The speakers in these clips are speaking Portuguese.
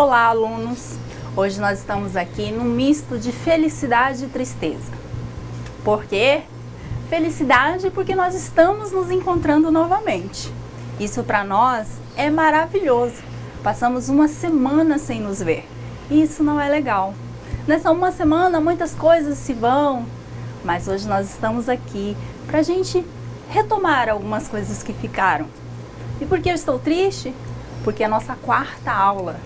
Olá, alunos! Hoje nós estamos aqui num misto de felicidade e tristeza. Por quê? Felicidade porque nós estamos nos encontrando novamente. Isso para nós é maravilhoso. Passamos uma semana sem nos ver e isso não é legal. Nessa uma semana muitas coisas se vão, mas hoje nós estamos aqui para a gente retomar algumas coisas que ficaram. E por que eu estou triste? Porque é a nossa quarta aula.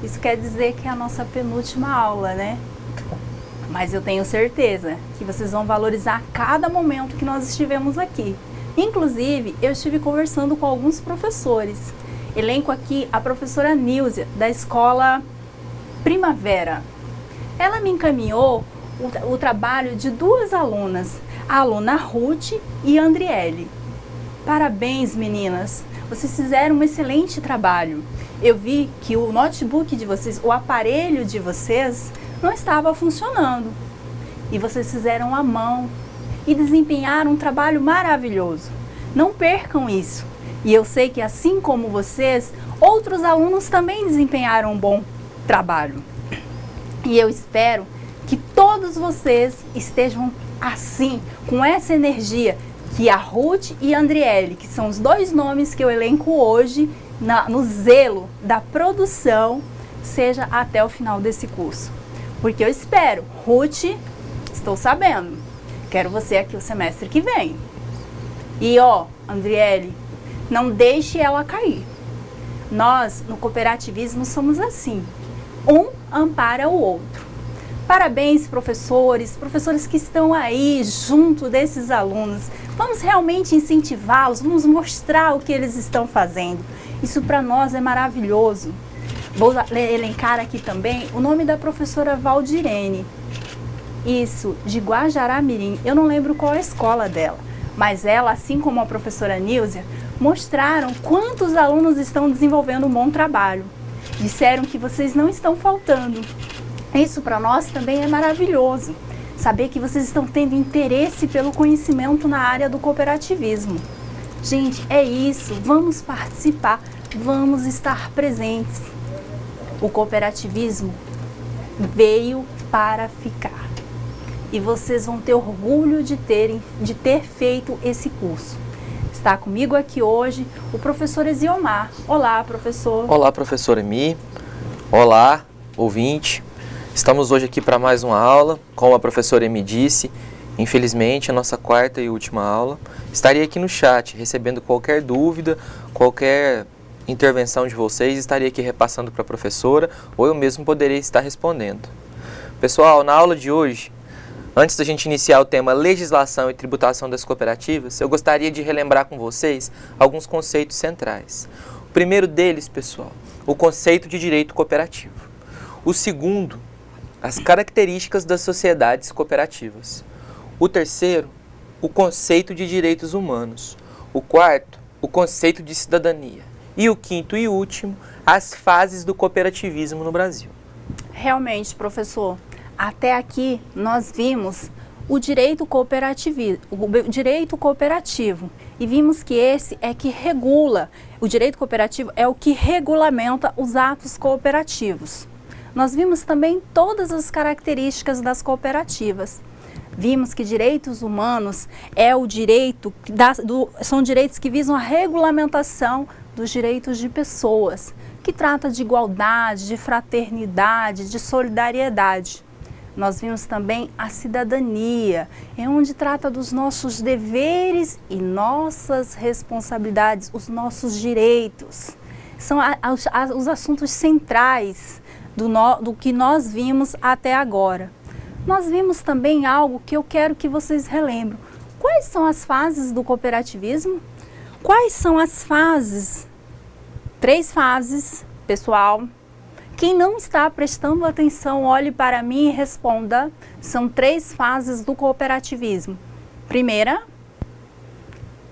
Isso quer dizer que é a nossa penúltima aula, né? Mas eu tenho certeza que vocês vão valorizar cada momento que nós estivemos aqui. Inclusive, eu estive conversando com alguns professores. Elenco aqui a professora Nílzia, da escola Primavera. Ela me encaminhou o trabalho de duas alunas, a aluna Ruth e a Andriele. Parabéns, meninas! Vocês fizeram um excelente trabalho. Eu vi que o notebook de vocês, o aparelho de vocês, não estava funcionando. E vocês fizeram à mão e desempenharam um trabalho maravilhoso. Não percam isso. E eu sei que assim como vocês, outros alunos também desempenharam um bom trabalho. E eu espero que todos vocês estejam assim, com essa energia que a Ruth e a Andriele, que são os dois nomes que eu elenco hoje, no zelo da produção, seja até o final desse curso. Porque eu espero, Ruth, estou sabendo, quero você aqui o semestre que vem. E Andriele, não deixe ela cair. Nós, no cooperativismo, somos assim, um ampara o outro. Parabéns, professores que estão aí junto desses alunos. Vamos realmente incentivá-los, vamos mostrar o que eles estão fazendo. Isso para nós é maravilhoso. Vou elencar aqui também o nome da professora Valdirene. Isso, de Guajará-Mirim. Eu não lembro qual é a escola dela, mas ela, assim como a professora Nílzia, mostraram quantos alunos estão desenvolvendo um bom trabalho. Disseram que vocês não estão faltando. Isso para nós também é maravilhoso. Saber que vocês estão tendo interesse pelo conhecimento na área do cooperativismo. Gente, é isso. Vamos participar, vamos estar presentes. O cooperativismo veio para ficar. E vocês vão ter orgulho de ter feito esse curso. Está comigo aqui hoje o professor Eziomar. Olá, professor. Olá, professora Emi. Olá, ouvinte. Estamos hoje aqui para mais uma aula. Como a professora Emi disse, infelizmente, a nossa quarta e última aula. Estarei aqui no chat, recebendo qualquer dúvida, qualquer intervenção de vocês, estarei aqui repassando para a professora, ou eu mesmo poderei estar respondendo. Pessoal, na aula de hoje, antes da gente iniciar o tema legislação e tributação das cooperativas, eu gostaria de relembrar com vocês alguns conceitos centrais. O primeiro deles, pessoal, o conceito de direito cooperativo. O segundo, as características das sociedades cooperativas. O terceiro, o conceito de direitos humanos. O quarto, o conceito de cidadania. E o quinto e último, as fases do cooperativismo no Brasil. Realmente, professor, até aqui nós vimos o direito cooperativo e vimos que esse é que regula, o direito cooperativo é o que regulamenta os atos cooperativos. Nós vimos também todas as características das cooperativas. Vimos que direitos humanos são direitos que visam a regulamentação dos direitos de pessoas, que trata de igualdade, de fraternidade, de solidariedade. Nós vimos também a cidadania, onde trata dos nossos deveres e nossas responsabilidades, os nossos direitos. São os assuntos centrais do que nós vimos até agora. Nós vimos também algo que eu quero que vocês relembrem. Quais são as fases do cooperativismo? Quais são as fases? 3 fases, pessoal. Quem não está prestando atenção, olhe para mim e responda. São 3 fases do cooperativismo. Primeira,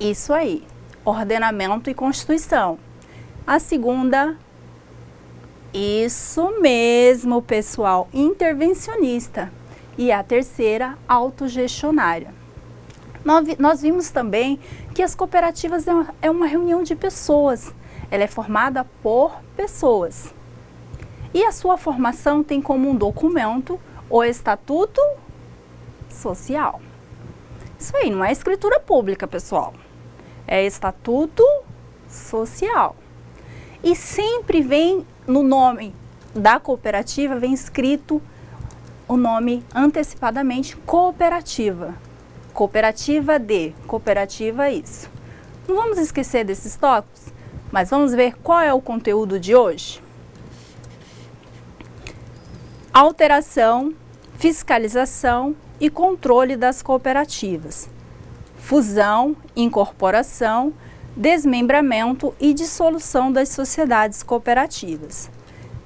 isso aí, ordenamento e constituição. A segunda, isso mesmo, pessoal, intervencionista. E a terceira, autogestionária. Nós vimos também que as cooperativas é uma reunião de pessoas. Ela é formada por pessoas. E a sua formação tem como um documento o Estatuto Social. Isso aí, não é escritura pública, pessoal. É Estatuto Social. E sempre vem no nome da cooperativa, vem escrito o nome antecipadamente cooperativa. Cooperativa de, cooperativa isso. Não vamos esquecer desses tópicos, mas vamos ver qual é o conteúdo de hoje. Alteração, fiscalização e controle das cooperativas. Fusão, incorporação, desmembramento e dissolução das sociedades cooperativas.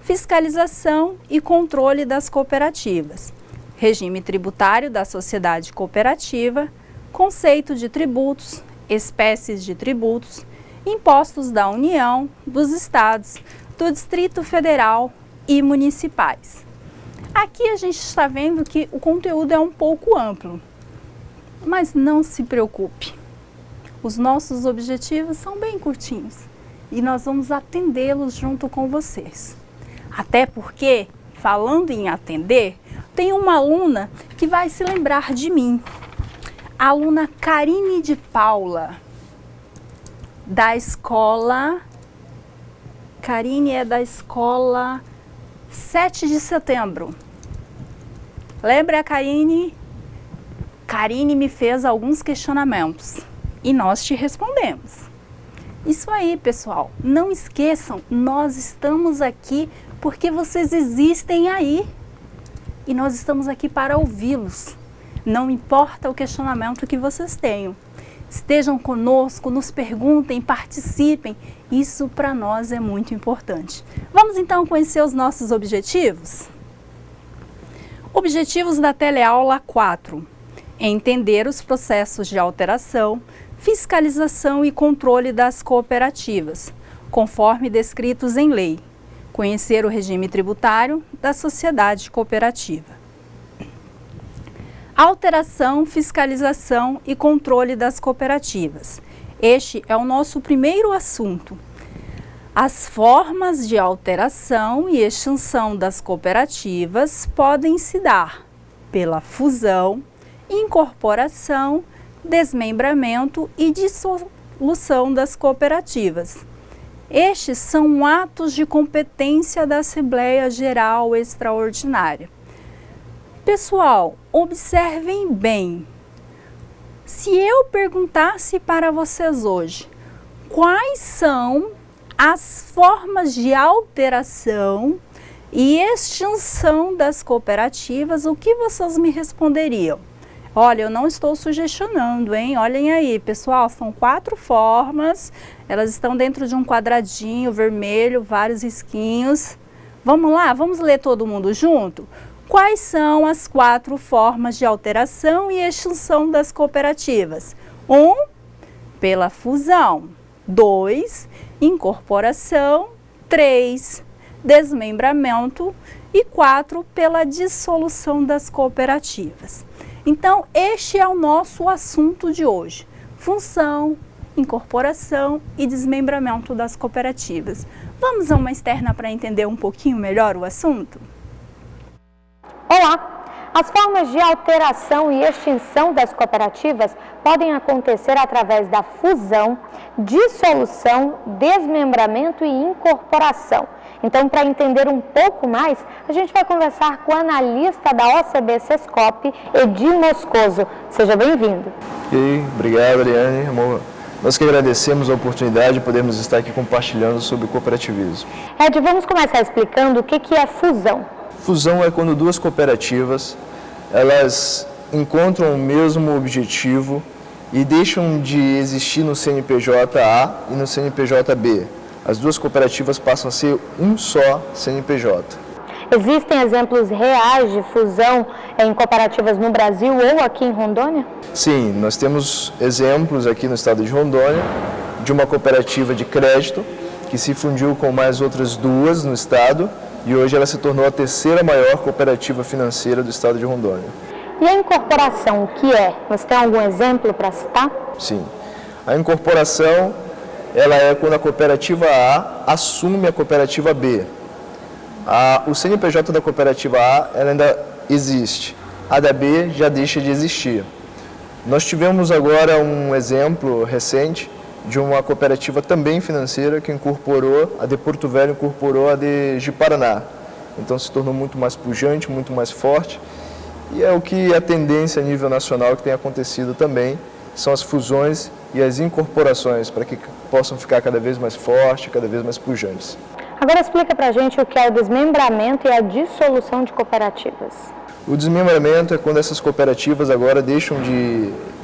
Fiscalização e controle das cooperativas. Regime tributário da sociedade cooperativa, conceito de tributos, espécies de tributos, impostos da União, dos Estados, do Distrito Federal e municipais. Aqui a gente está vendo que o conteúdo é um pouco amplo, mas não se preocupe. Os nossos objetivos são bem curtinhos e nós vamos atendê-los junto com vocês. Até porque, falando em atender, tem uma aluna que vai se lembrar de mim. A aluna Karine de Paula, da escola... Karine é da escola 7 de setembro. Lembra a Karine? Karine me fez alguns questionamentos e nós te respondemos. Isso aí, pessoal. Não esqueçam, nós estamos aqui porque vocês existem aí. E nós estamos aqui para ouvi-los. Não importa o questionamento que vocês tenham. Estejam conosco, nos perguntem, participem. Isso para nós é muito importante. Vamos então conhecer os nossos objetivos? Objetivos da teleaula 4. Entender os processos de alteração, fiscalização e controle das cooperativas, conforme descritos em lei. Conhecer o regime tributário da sociedade cooperativa. Alteração, fiscalização e controle das cooperativas. Este é o nosso primeiro assunto. As formas de alteração e extinção das cooperativas podem se dar pela fusão, incorporação, desmembramento e dissolução das cooperativas. Estes são atos de competência da Assembleia Geral Extraordinária. Pessoal, observem bem. Se eu perguntasse para vocês hoje, quais são as formas de alteração e extinção das cooperativas, o que vocês me responderiam? Olha, eu não estou sugestionando, hein? Olhem aí, pessoal, são 4 formas, elas estão dentro de um quadradinho vermelho, vários risquinhos. Vamos lá, vamos ler todo mundo junto? Quais são as 4 formas de alteração e extinção das cooperativas? 1, pela fusão. 2, incorporação. 3, desmembramento. E 4, pela dissolução das cooperativas. Então, este é o nosso assunto de hoje. Função, incorporação e desmembramento das cooperativas. Vamos a uma externa para entender um pouquinho melhor o assunto? Olá! As formas de alteração e extinção das cooperativas podem acontecer através da fusão, dissolução, desmembramento e incorporação. Então, para entender um pouco mais, a gente vai conversar com o analista da OCB Sescop, Edi Moscoso. Seja bem-vindo. Obrigado, Ariane. Nós que agradecemos a oportunidade de podermos estar aqui compartilhando sobre cooperativismo. Ed, vamos começar explicando o que é fusão. Fusão é quando 2 cooperativas, elas encontram o mesmo objetivo e deixam de existir no CNPJ A e no CNPJ B. As 2 cooperativas passam a ser um só CNPJ. Existem exemplos reais de fusão em cooperativas no Brasil ou aqui em Rondônia? Sim, nós temos exemplos aqui no estado de Rondônia de uma cooperativa de crédito que se fundiu com mais outras 2 no estado e hoje ela se tornou a 3ª maior cooperativa financeira do estado de Rondônia. E a incorporação, o que é? Você tem algum exemplo para citar? Sim. A incorporação, ela é quando a cooperativa A assume a cooperativa B. O CNPJ da cooperativa A ela ainda existe, a da B já deixa de existir. Nós tivemos agora um exemplo recente de uma cooperativa também financeira que incorporou, a de Porto Velho incorporou a de Ji-Paraná. Então se tornou muito mais pujante, muito mais forte. E é o que a tendência a nível nacional que tem acontecido também, são as fusões e as incorporações, para que possam ficar cada vez mais fortes, cada vez mais pujantes. Agora explica pra gente o que é o desmembramento e a dissolução de cooperativas. O desmembramento é quando essas cooperativas agora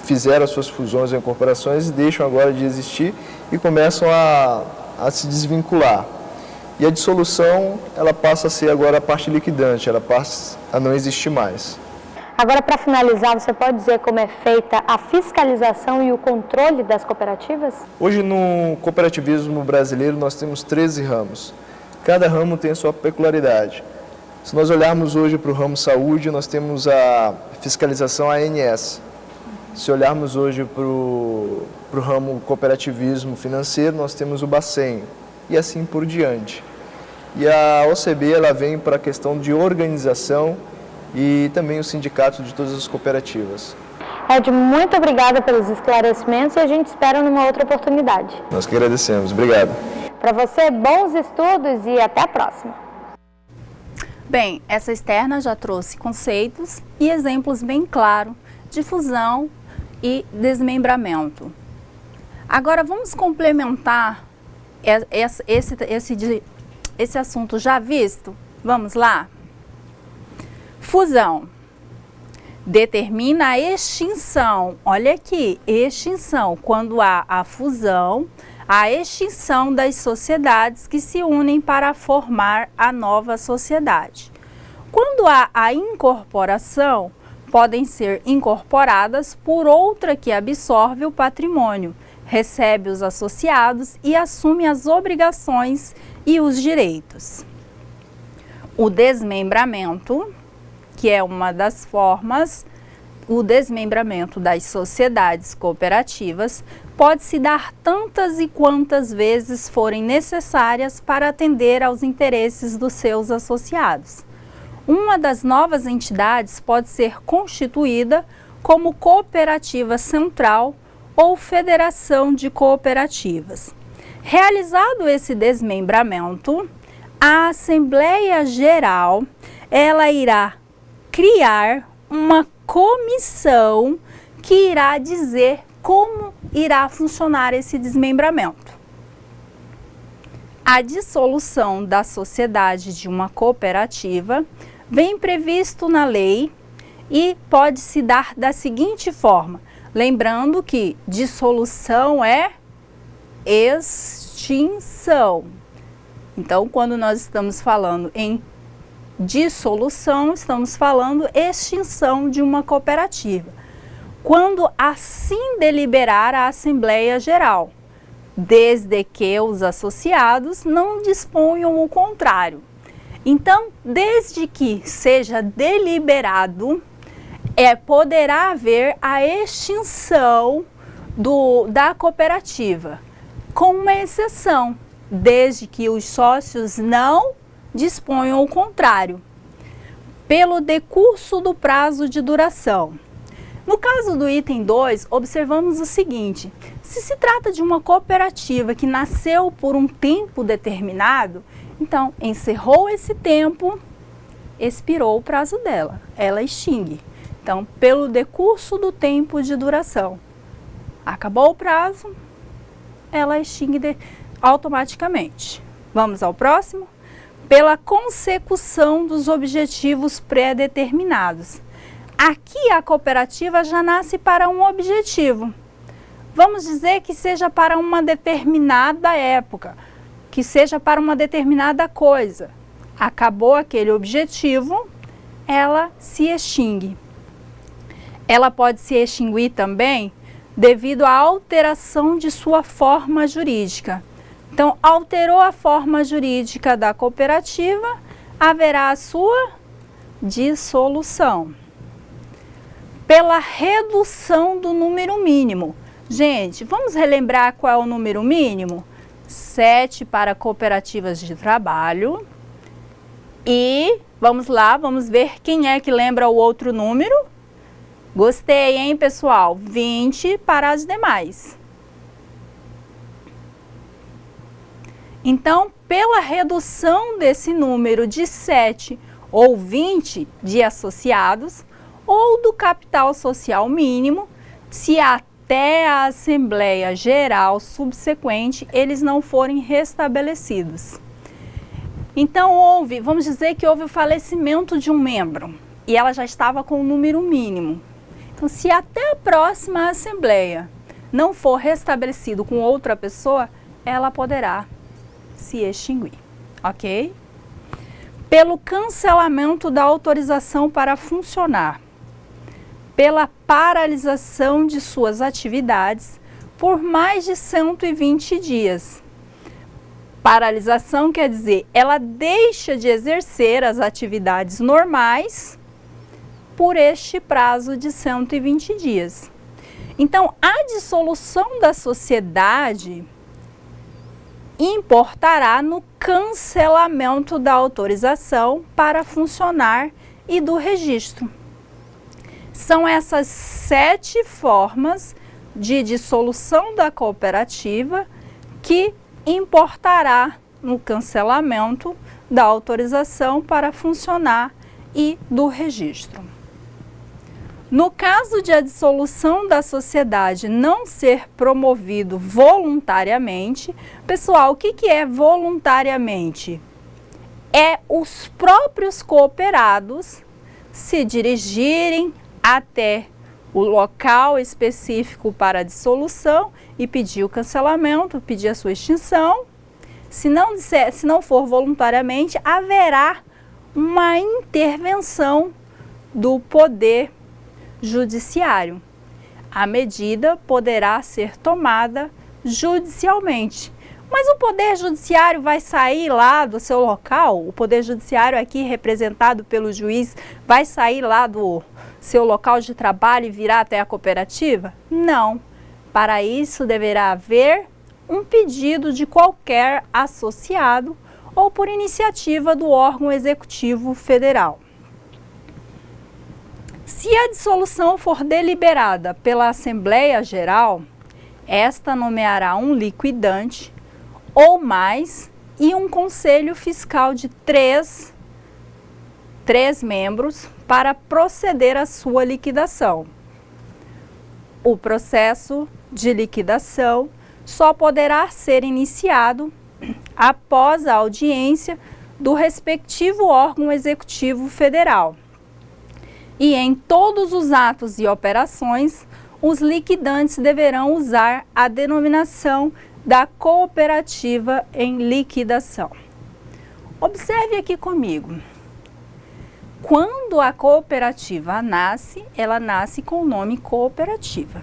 fizeram as suas fusões ou incorporações e deixam agora de existir e começam a se desvincular. E a dissolução, ela passa a ser agora a parte liquidante, ela passa a não existir mais. Agora, para finalizar, você pode dizer como é feita a fiscalização e o controle das cooperativas? Hoje, no cooperativismo brasileiro, nós temos 13 ramos. Cada ramo tem a sua peculiaridade. Se nós olharmos hoje para o ramo saúde, nós temos a fiscalização ANS. Se olharmos hoje para o ramo cooperativismo financeiro, nós temos o Bacen, e assim por diante. E a OCB ela vem para a questão de organização e também o sindicato de todas as cooperativas. Ed, muito obrigada pelos esclarecimentos e a gente espera numa outra oportunidade. Nós que agradecemos. Obrigado. Para você, bons estudos e até a próxima. Bem, essa externa já trouxe conceitos e exemplos bem claros de fusão e desmembramento. Agora vamos complementar esse assunto já visto? Vamos lá? Fusão determina a extinção. Olha aqui, extinção. Quando há a fusão, a extinção das sociedades que se unem para formar a nova sociedade. Quando há a incorporação, podem ser incorporadas por outra que absorve o patrimônio, recebe os associados e assume as obrigações e os direitos. O desmembramento, que é uma das formas, o desmembramento das sociedades cooperativas pode se dar tantas e quantas vezes forem necessárias para atender aos interesses dos seus associados. Uma das novas entidades pode ser constituída como cooperativa central ou federação de cooperativas. Realizado esse desmembramento, a Assembleia Geral ela irá criar uma comissão que irá dizer como irá funcionar esse desmembramento. A dissolução da sociedade de uma cooperativa vem previsto na lei e pode se dar da seguinte forma, lembrando que dissolução é extinção. Então, quando nós estamos falando em dissolução, estamos falando extinção de uma cooperativa. Quando assim deliberar a Assembleia Geral, desde que os associados não disponham o contrário. Então, desde que seja deliberado, poderá haver a extinção da cooperativa, com uma exceção, desde que os sócios não disponham o contrário, pelo decurso do prazo de duração. No caso do item 2, observamos o seguinte: se se trata de uma cooperativa que nasceu por um tempo determinado, então encerrou esse tempo, expirou o prazo dela, ela extingue. Então, pelo decurso do tempo de duração, acabou o prazo, ela extingue automaticamente. Vamos ao próximo? Pela consecução dos objetivos pré-determinados. Aqui a cooperativa já nasce para um objetivo. Vamos dizer que seja para uma determinada época, que seja para uma determinada coisa. Acabou aquele objetivo, ela se extingue. Ela pode se extinguir também devido à alteração de sua forma jurídica. Então, alterou a forma jurídica da cooperativa, haverá a sua dissolução. Pela redução do número mínimo. Gente, vamos relembrar qual é o número mínimo? 7 para cooperativas de trabalho E vamos lá, vamos ver quem é que lembra o outro número. Gostei, hein, pessoal? 20 para as demais. Então, pela redução desse número de 7 ou 20 de associados, ou do capital social mínimo, se até a Assembleia Geral subsequente eles não forem restabelecidos. Então, vamos dizer que houve o falecimento de um membro e ela já estava com o número mínimo. Então, se até a próxima Assembleia não for restabelecido com outra pessoa, ela poderá se extinguir, ok? Pelo cancelamento da autorização para funcionar, pela paralisação de suas atividades por mais de 120 dias. Paralisação quer dizer, ela deixa de exercer as atividades normais por este prazo de 120 dias. Então, a dissolução da sociedade importará no cancelamento da autorização para funcionar e do registro. São essas 7 formas de dissolução da cooperativa que importará no cancelamento da autorização para funcionar e do registro. No caso de a dissolução da sociedade não ser promovido voluntariamente, pessoal, o que é voluntariamente? É os próprios cooperados se dirigirem até o local específico para a dissolução e pedir o cancelamento, pedir a sua extinção. Se não for voluntariamente, haverá uma intervenção do poder judiciário. A medida poderá ser tomada judicialmente. Mas o Poder Judiciário vai sair lá do seu local? O Poder Judiciário aqui representado pelo juiz vai sair lá do seu local de trabalho e virá até a cooperativa? Não. Para isso deverá haver um pedido de qualquer associado ou por iniciativa do órgão executivo federal. Se a dissolução for deliberada pela Assembleia Geral, esta nomeará um liquidante ou mais e um conselho fiscal de três membros para proceder à sua liquidação. O processo de liquidação só poderá ser iniciado após a audiência do respectivo órgão executivo federal. E em todos os atos e operações, os liquidantes deverão usar a denominação da cooperativa em liquidação. Observe aqui comigo. Quando a cooperativa nasce, ela nasce com o nome cooperativa.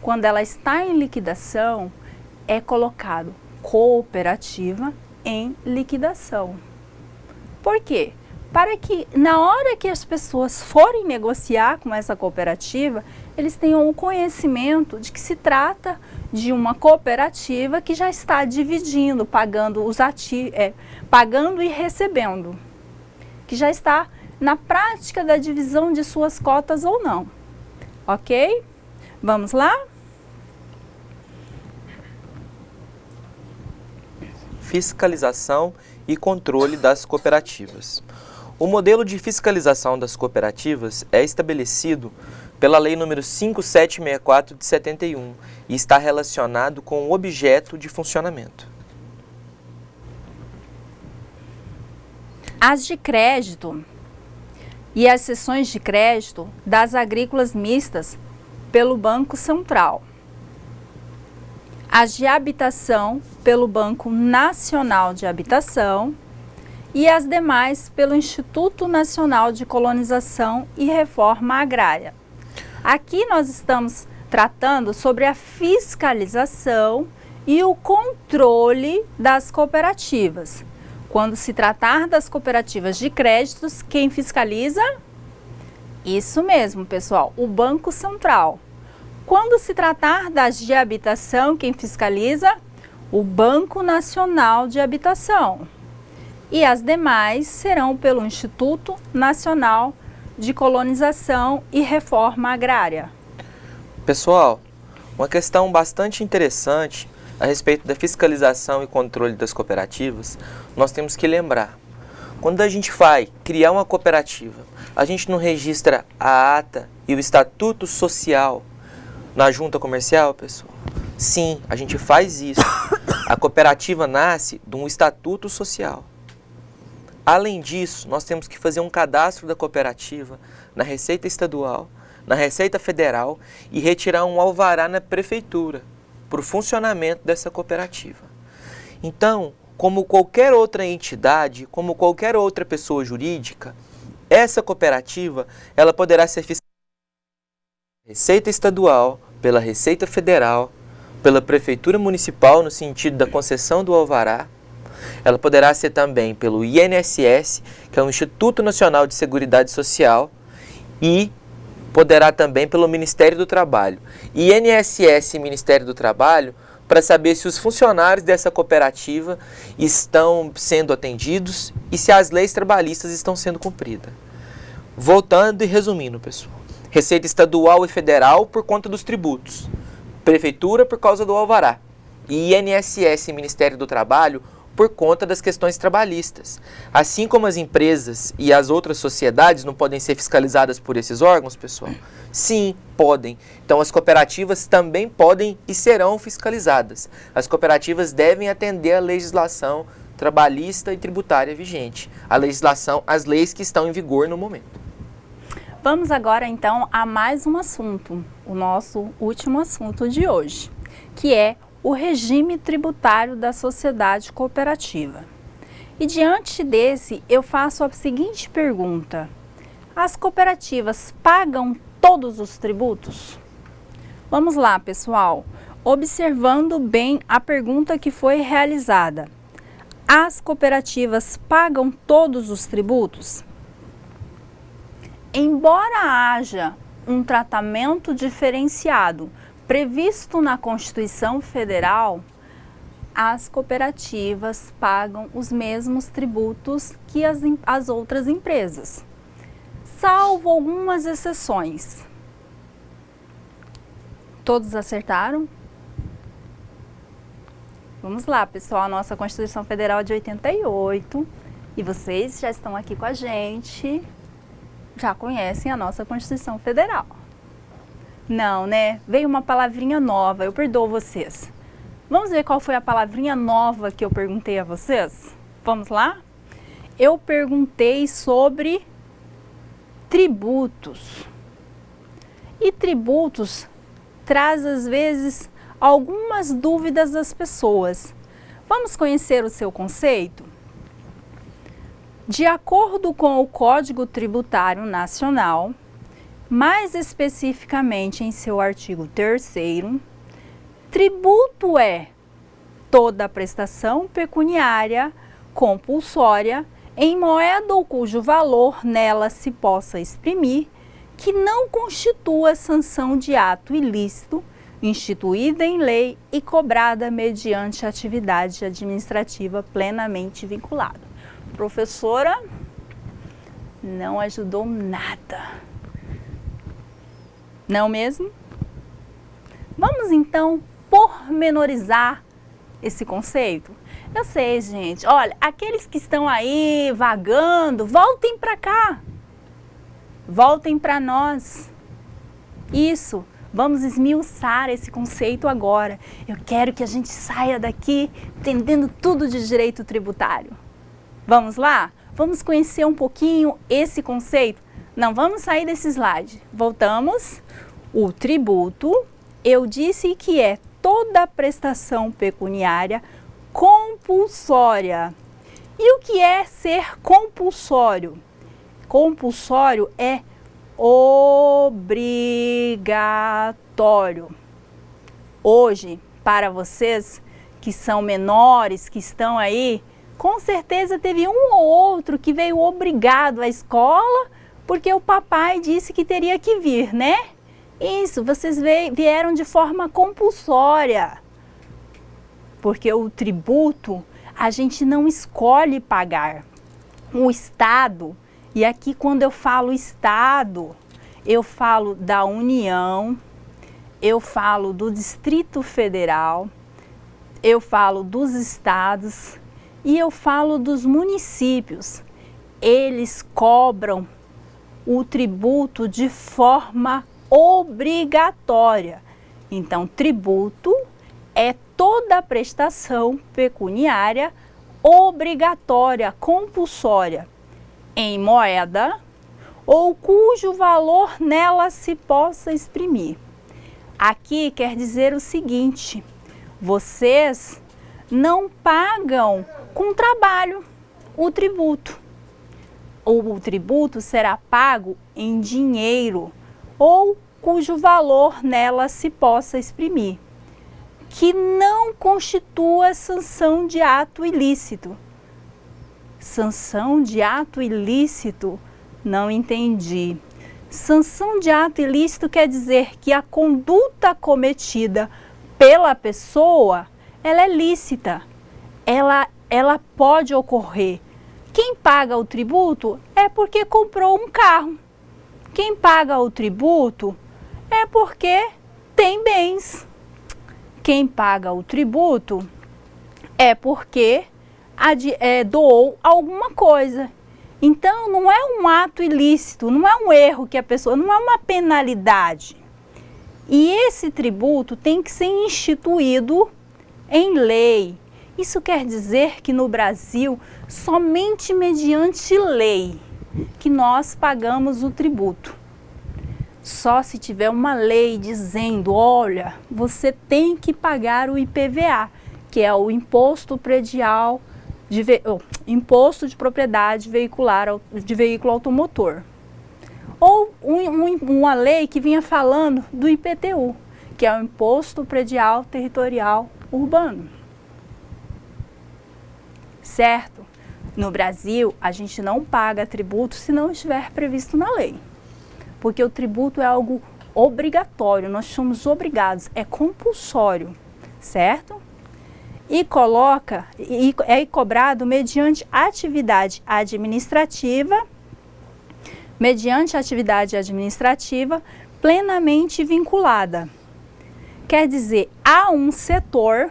Quando ela está em liquidação, é colocado cooperativa em liquidação. Por quê? Para que na hora que as pessoas forem negociar com essa cooperativa, eles tenham o conhecimento de que se trata de uma cooperativa que já está dividindo, pagando pagando e recebendo, que já está na prática da divisão de suas cotas ou não. Ok? Vamos lá? Fiscalização e controle das cooperativas. O modelo de fiscalização das cooperativas é estabelecido pela Lei nº 5764 de 71 e está relacionado com o objeto de funcionamento. As de crédito e as seções de crédito das agrícolas mistas pelo Banco Central. As de habitação pelo Banco Nacional de Habitação e as demais pelo Instituto Nacional de Colonização e Reforma Agrária. Aqui nós estamos tratando sobre a fiscalização e o controle das cooperativas. Quando se tratar das cooperativas de créditos, quem fiscaliza? Isso mesmo, pessoal, o Banco Central. Quando se tratar das de habitação, quem fiscaliza? O Banco Nacional de Habitação. e as demais serão pelo Instituto Nacional de Colonização e Reforma Agrária. Pessoal, uma questão bastante interessante a respeito da fiscalização e controle das cooperativas, nós temos que lembrar. Quando a gente vai criar uma cooperativa, a gente não registra a ata e o estatuto social na junta comercial, pessoal? Sim, a gente faz isso. A cooperativa nasce de um estatuto social. Além disso, nós temos que fazer um cadastro da cooperativa na Receita Estadual, na Receita Federal e retirar um alvará na prefeitura para o funcionamento dessa cooperativa. Então, como qualquer outra entidade, como qualquer outra pessoa jurídica, essa cooperativa ela poderá ser fiscalizada pela Receita Estadual, pela Receita Federal, pela Prefeitura Municipal no sentido da concessão do alvará. Ela poderá ser também pelo INSS, que é o Instituto Nacional de Seguridade Social, e poderá também pelo Ministério do Trabalho. INSS e Ministério do Trabalho para saber se os funcionários dessa cooperativa estão sendo atendidos e se as leis trabalhistas estão sendo cumpridas. Voltando e resumindo, pessoal. Receita Estadual e Federal por conta dos tributos. Prefeitura por causa do alvará. E INSS e Ministério do Trabalho por conta das questões trabalhistas. Assim como as empresas e as outras sociedades não podem ser fiscalizadas por esses órgãos, pessoal? Sim, podem. Então as cooperativas também podem e serão fiscalizadas. As cooperativas devem atender à legislação trabalhista e tributária vigente. As leis que estão em vigor no momento. Vamos agora então a mais um assunto, o nosso último assunto de hoje, que é o regime tributário da sociedade cooperativa. E diante desse, eu faço a seguinte pergunta: as cooperativas pagam todos os tributos? Vamos lá, pessoal, observando bem a pergunta que foi realizada. As cooperativas pagam todos os tributos? Embora haja um tratamento diferenciado previsto na Constituição Federal, as cooperativas pagam os mesmos tributos que as outras empresas, salvo algumas exceções. Todos acertaram? Vamos lá, pessoal, a nossa Constituição Federal é de 88 e vocês já estão aqui com a gente, já conhecem a nossa Constituição Federal. Não, né? Veio uma palavrinha nova, eu perdoo vocês. Vamos ver qual foi a palavrinha nova que eu perguntei a vocês? Vamos lá? Eu perguntei sobre tributos. E tributos traz às vezes algumas dúvidas das pessoas. Vamos conhecer o seu conceito? De acordo com o Código Tributário Nacional, mais especificamente em seu artigo 3º, tributo é toda prestação pecuniária compulsória em moeda ou cujo valor nela se possa exprimir, que não constitua sanção de ato ilícito, instituída em lei e cobrada mediante atividade administrativa plenamente vinculada. Professora, não ajudou nada. Não mesmo? Vamos então pormenorizar esse conceito? Eu sei, gente. Olha, aqueles que estão aí vagando, voltem para cá. Voltem para nós. Isso. Vamos esmiuçar esse conceito agora. Eu quero que a gente saia daqui entendendo tudo de direito tributário. Vamos lá? Vamos conhecer um pouquinho esse conceito? Não vamos sair desse slide. Voltamos. O tributo, eu disse que é toda prestação pecuniária compulsória. E o que é ser compulsório? Compulsório é obrigatório. Hoje, para vocês que são menores, que estão aí, com certeza teve um ou outro que veio obrigado à escola porque o papai disse que teria que vir, né? Isso, vocês vieram de forma compulsória. Porque o tributo, A gente não escolhe pagar. O Estado, e aqui quando eu falo Estado, eu falo da União, eu falo do Distrito Federal, eu falo dos estados e eu falo dos municípios. Eles cobram o tributo de forma obrigatória. Então, tributo é toda prestação pecuniária obrigatória, compulsória, em moeda ou cujo valor nela se possa exprimir. Aqui quer dizer o seguinte: vocês não pagam com trabalho o tributo. O tributo será pago em dinheiro ou cujo valor nela se possa exprimir, que não constitua sanção de ato ilícito. Sanção de ato ilícito? Não entendi. Sanção de ato ilícito quer dizer que a conduta cometida pela pessoa, ela é lícita, ela pode ocorrer. Quem paga o tributo é porque comprou um carro. Quem paga o tributo é porque tem bens. Quem paga o tributo é porque doou alguma coisa. Então, não é um ato ilícito, não é um erro que a pessoa, não é uma penalidade. E esse tributo tem que ser instituído em lei. Isso quer dizer que no Brasil, somente mediante lei que nós pagamos o tributo. Só se tiver uma lei dizendo, olha, você tem que pagar o IPVA, que é o Imposto Predial Imposto de Propriedade Veicular de Veículo Automotor. Ou uma lei que vinha falando do IPTU, que é o Imposto Predial Territorial Urbano. Certo? No Brasil, a gente não paga tributo se não estiver previsto na lei. Porque o tributo é algo obrigatório, nós somos obrigados, é compulsório, certo? E é cobrado mediante atividade administrativa plenamente vinculada. Quer dizer, há um setor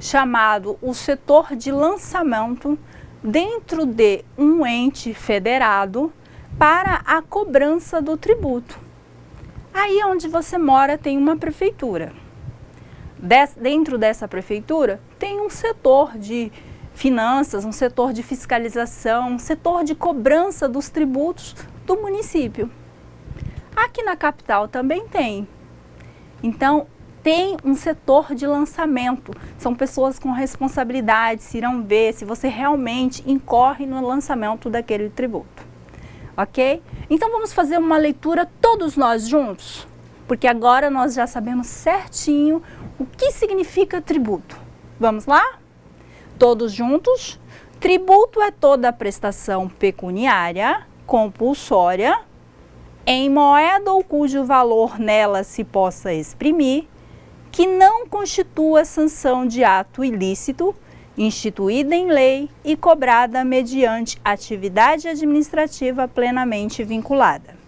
chamado o setor de lançamento dentro de um ente federado para a cobrança do tributo. Aí onde você mora tem uma prefeitura. Dentro dessa prefeitura tem um setor de finanças, um setor de fiscalização, um setor de cobrança dos tributos do município. Aqui na capital também tem. Então, tem um setor de lançamento. São pessoas com responsabilidade, irão ver se você realmente incorre no lançamento daquele tributo. Ok? Então, vamos fazer uma leitura todos nós juntos? Porque agora nós já sabemos certinho o que significa tributo. Vamos lá? Todos juntos? Tributo é toda prestação pecuniária, compulsória, em moeda ou cujo valor nela se possa exprimir, que não constitua sanção de ato ilícito, instituída em lei e cobrada mediante atividade administrativa plenamente vinculada.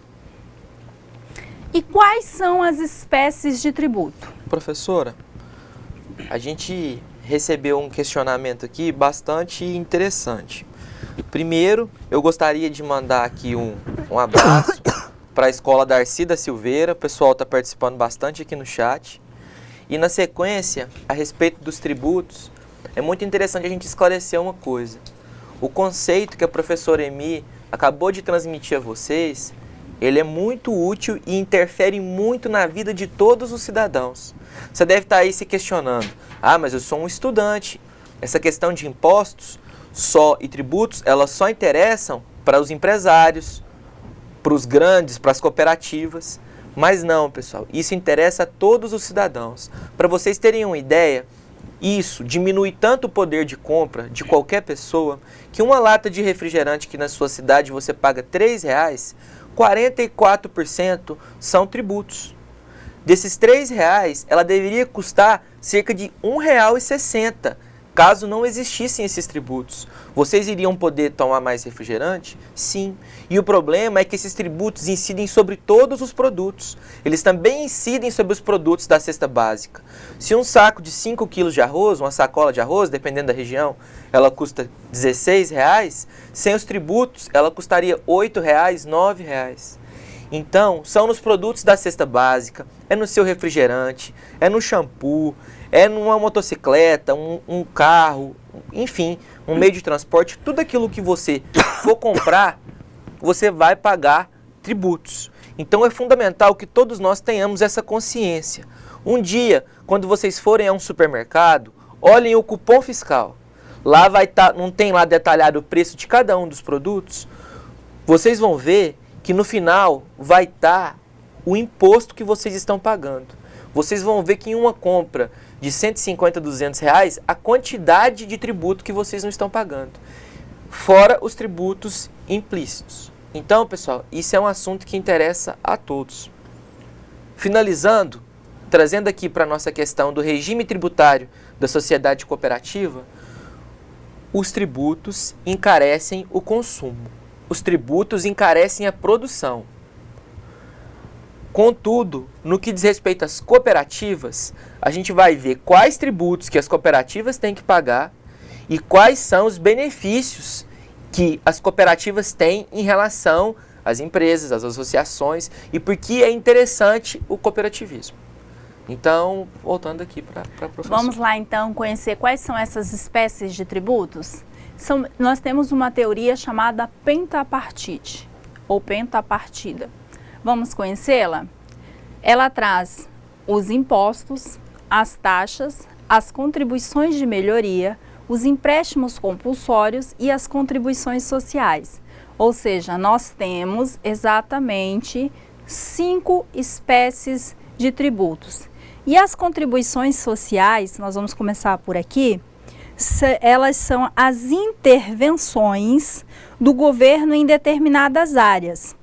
E quais são as espécies de tributo? Professora, a gente recebeu um questionamento aqui bastante interessante. Primeiro, eu gostaria de mandar aqui um abraço para a Escola Darcy da Silveira. O pessoal está participando bastante aqui no chat. E na sequência, a respeito dos tributos, é muito interessante a gente esclarecer uma coisa. O conceito que a professora Emi acabou de transmitir a vocês, ele é muito útil e interfere muito na vida de todos os cidadãos. Você deve estar aí se questionando, mas eu sou um estudante, essa questão de impostos e tributos, elas só interessam para os empresários, para os grandes, para as cooperativas. Mas não, pessoal, isso interessa a todos os cidadãos. Para vocês terem uma ideia, isso diminui tanto o poder de compra de qualquer pessoa, que uma lata de refrigerante que na sua cidade você paga R$3, 44% são tributos. Desses R$3, ela deveria custar cerca de R$1,60. caso não existissem esses tributos, vocês iriam poder tomar mais refrigerante? Sim. E o problema é que esses tributos incidem sobre todos os produtos. Eles também incidem sobre os produtos da cesta básica. Se um saco de 5 quilos de arroz, uma sacola de arroz, dependendo da região, ela custa R$16, sem os tributos ela custaria R$8, R$9. Então, são nos produtos da cesta básica, é no seu refrigerante, é no shampoo, é numa motocicleta, um carro, enfim, um meio de transporte, tudo aquilo que você for comprar, você vai pagar tributos. Então é fundamental que todos nós tenhamos essa consciência. Um dia, quando vocês forem a um supermercado, olhem o cupom fiscal. Lá vai estar, não tem lá detalhado o preço de cada um dos produtos? Vocês vão ver que no final vai estar o imposto que vocês estão pagando. Vocês vão ver que em uma compra de 150, R$200, a quantidade de tributo que vocês não estão pagando. Fora os tributos implícitos. Então, pessoal, isso é um assunto que interessa a todos. Finalizando, trazendo aqui para a nossa questão do regime tributário da sociedade cooperativa, os tributos encarecem o consumo. Os tributos encarecem a produção. Contudo, no que diz respeito às cooperativas, a gente vai ver quais tributos que as cooperativas têm que pagar e quais são os benefícios que as cooperativas têm em relação às empresas, às associações e por que é interessante o cooperativismo. Então, voltando aqui para a professora. Vamos lá, então, conhecer quais são essas espécies de tributos? Nós temos uma teoria chamada pentapartite, ou pentapartida. Vamos conhecê-la? Ela traz os impostos, as taxas, as contribuições de melhoria, os empréstimos compulsórios e as contribuições sociais. Ou seja, nós temos exatamente 5 espécies de tributos. E as contribuições sociais, nós vamos começar por aqui, elas são as intervenções do governo em determinadas áreas.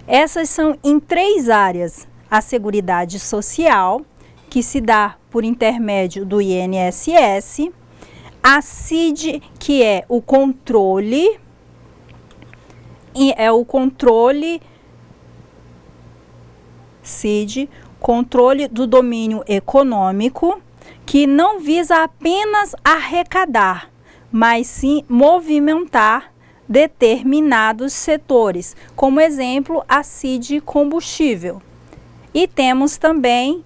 Essas são em 3 áreas: a Seguridade Social, que se dá por intermédio do INSS, a CID, que é o controle, CID, controle do domínio econômico, que não visa apenas arrecadar, mas sim movimentar determinados setores, como exemplo a CID combustível. E temos também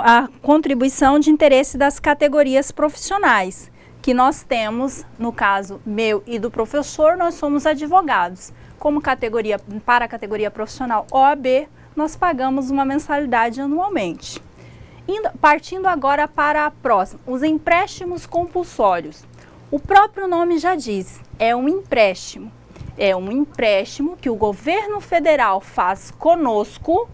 a contribuição de interesse das categorias profissionais, que nós temos, no caso meu e do professor, nós somos advogados. Como categoria, para a categoria profissional OAB, nós pagamos uma mensalidade anualmente. Partindo agora para a próxima, os empréstimos compulsórios. O próprio nome já diz, é um empréstimo. É um empréstimo que o governo federal faz conosco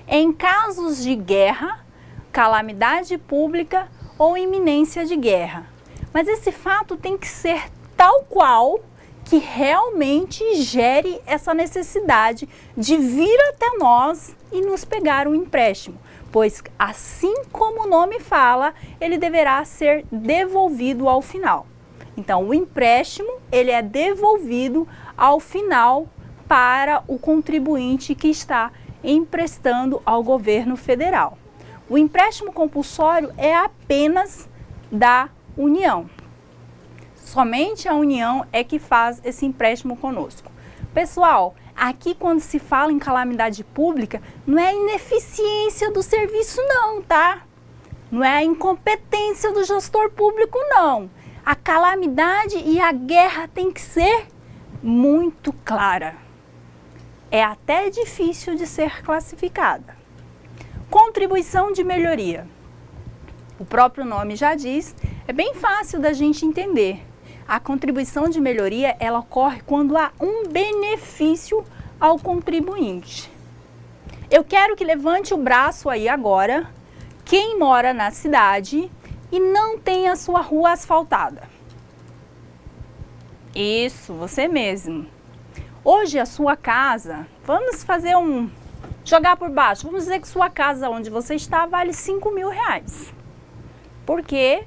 em casos de guerra, calamidade pública ou iminência de guerra. Mas esse fato tem que ser tal qual que realmente gere essa necessidade de vir até nós e nos pegar um empréstimo. Pois, assim como o nome fala, ele deverá ser devolvido ao final. Então, o empréstimo, ele é devolvido ao final para o contribuinte que está emprestando ao governo federal. O empréstimo compulsório é apenas da União. Somente a União é que faz esse empréstimo conosco. Pessoal, aqui quando se fala em calamidade pública, não é a ineficiência do serviço não, tá? Não é a incompetência do gestor público não. A calamidade e a guerra tem que ser muito clara. É até difícil de ser classificada. Contribuição de melhoria. O próprio nome já diz, é bem fácil da gente entender. A contribuição de melhoria, ela ocorre quando há um benefício ao contribuinte. Eu quero que levante o braço aí agora, quem mora na cidade e não tem a sua rua asfaltada. Isso, você mesmo. Hoje a sua casa, vamos fazer jogar por baixo, vamos dizer que sua casa onde você está vale R$5.000. Porque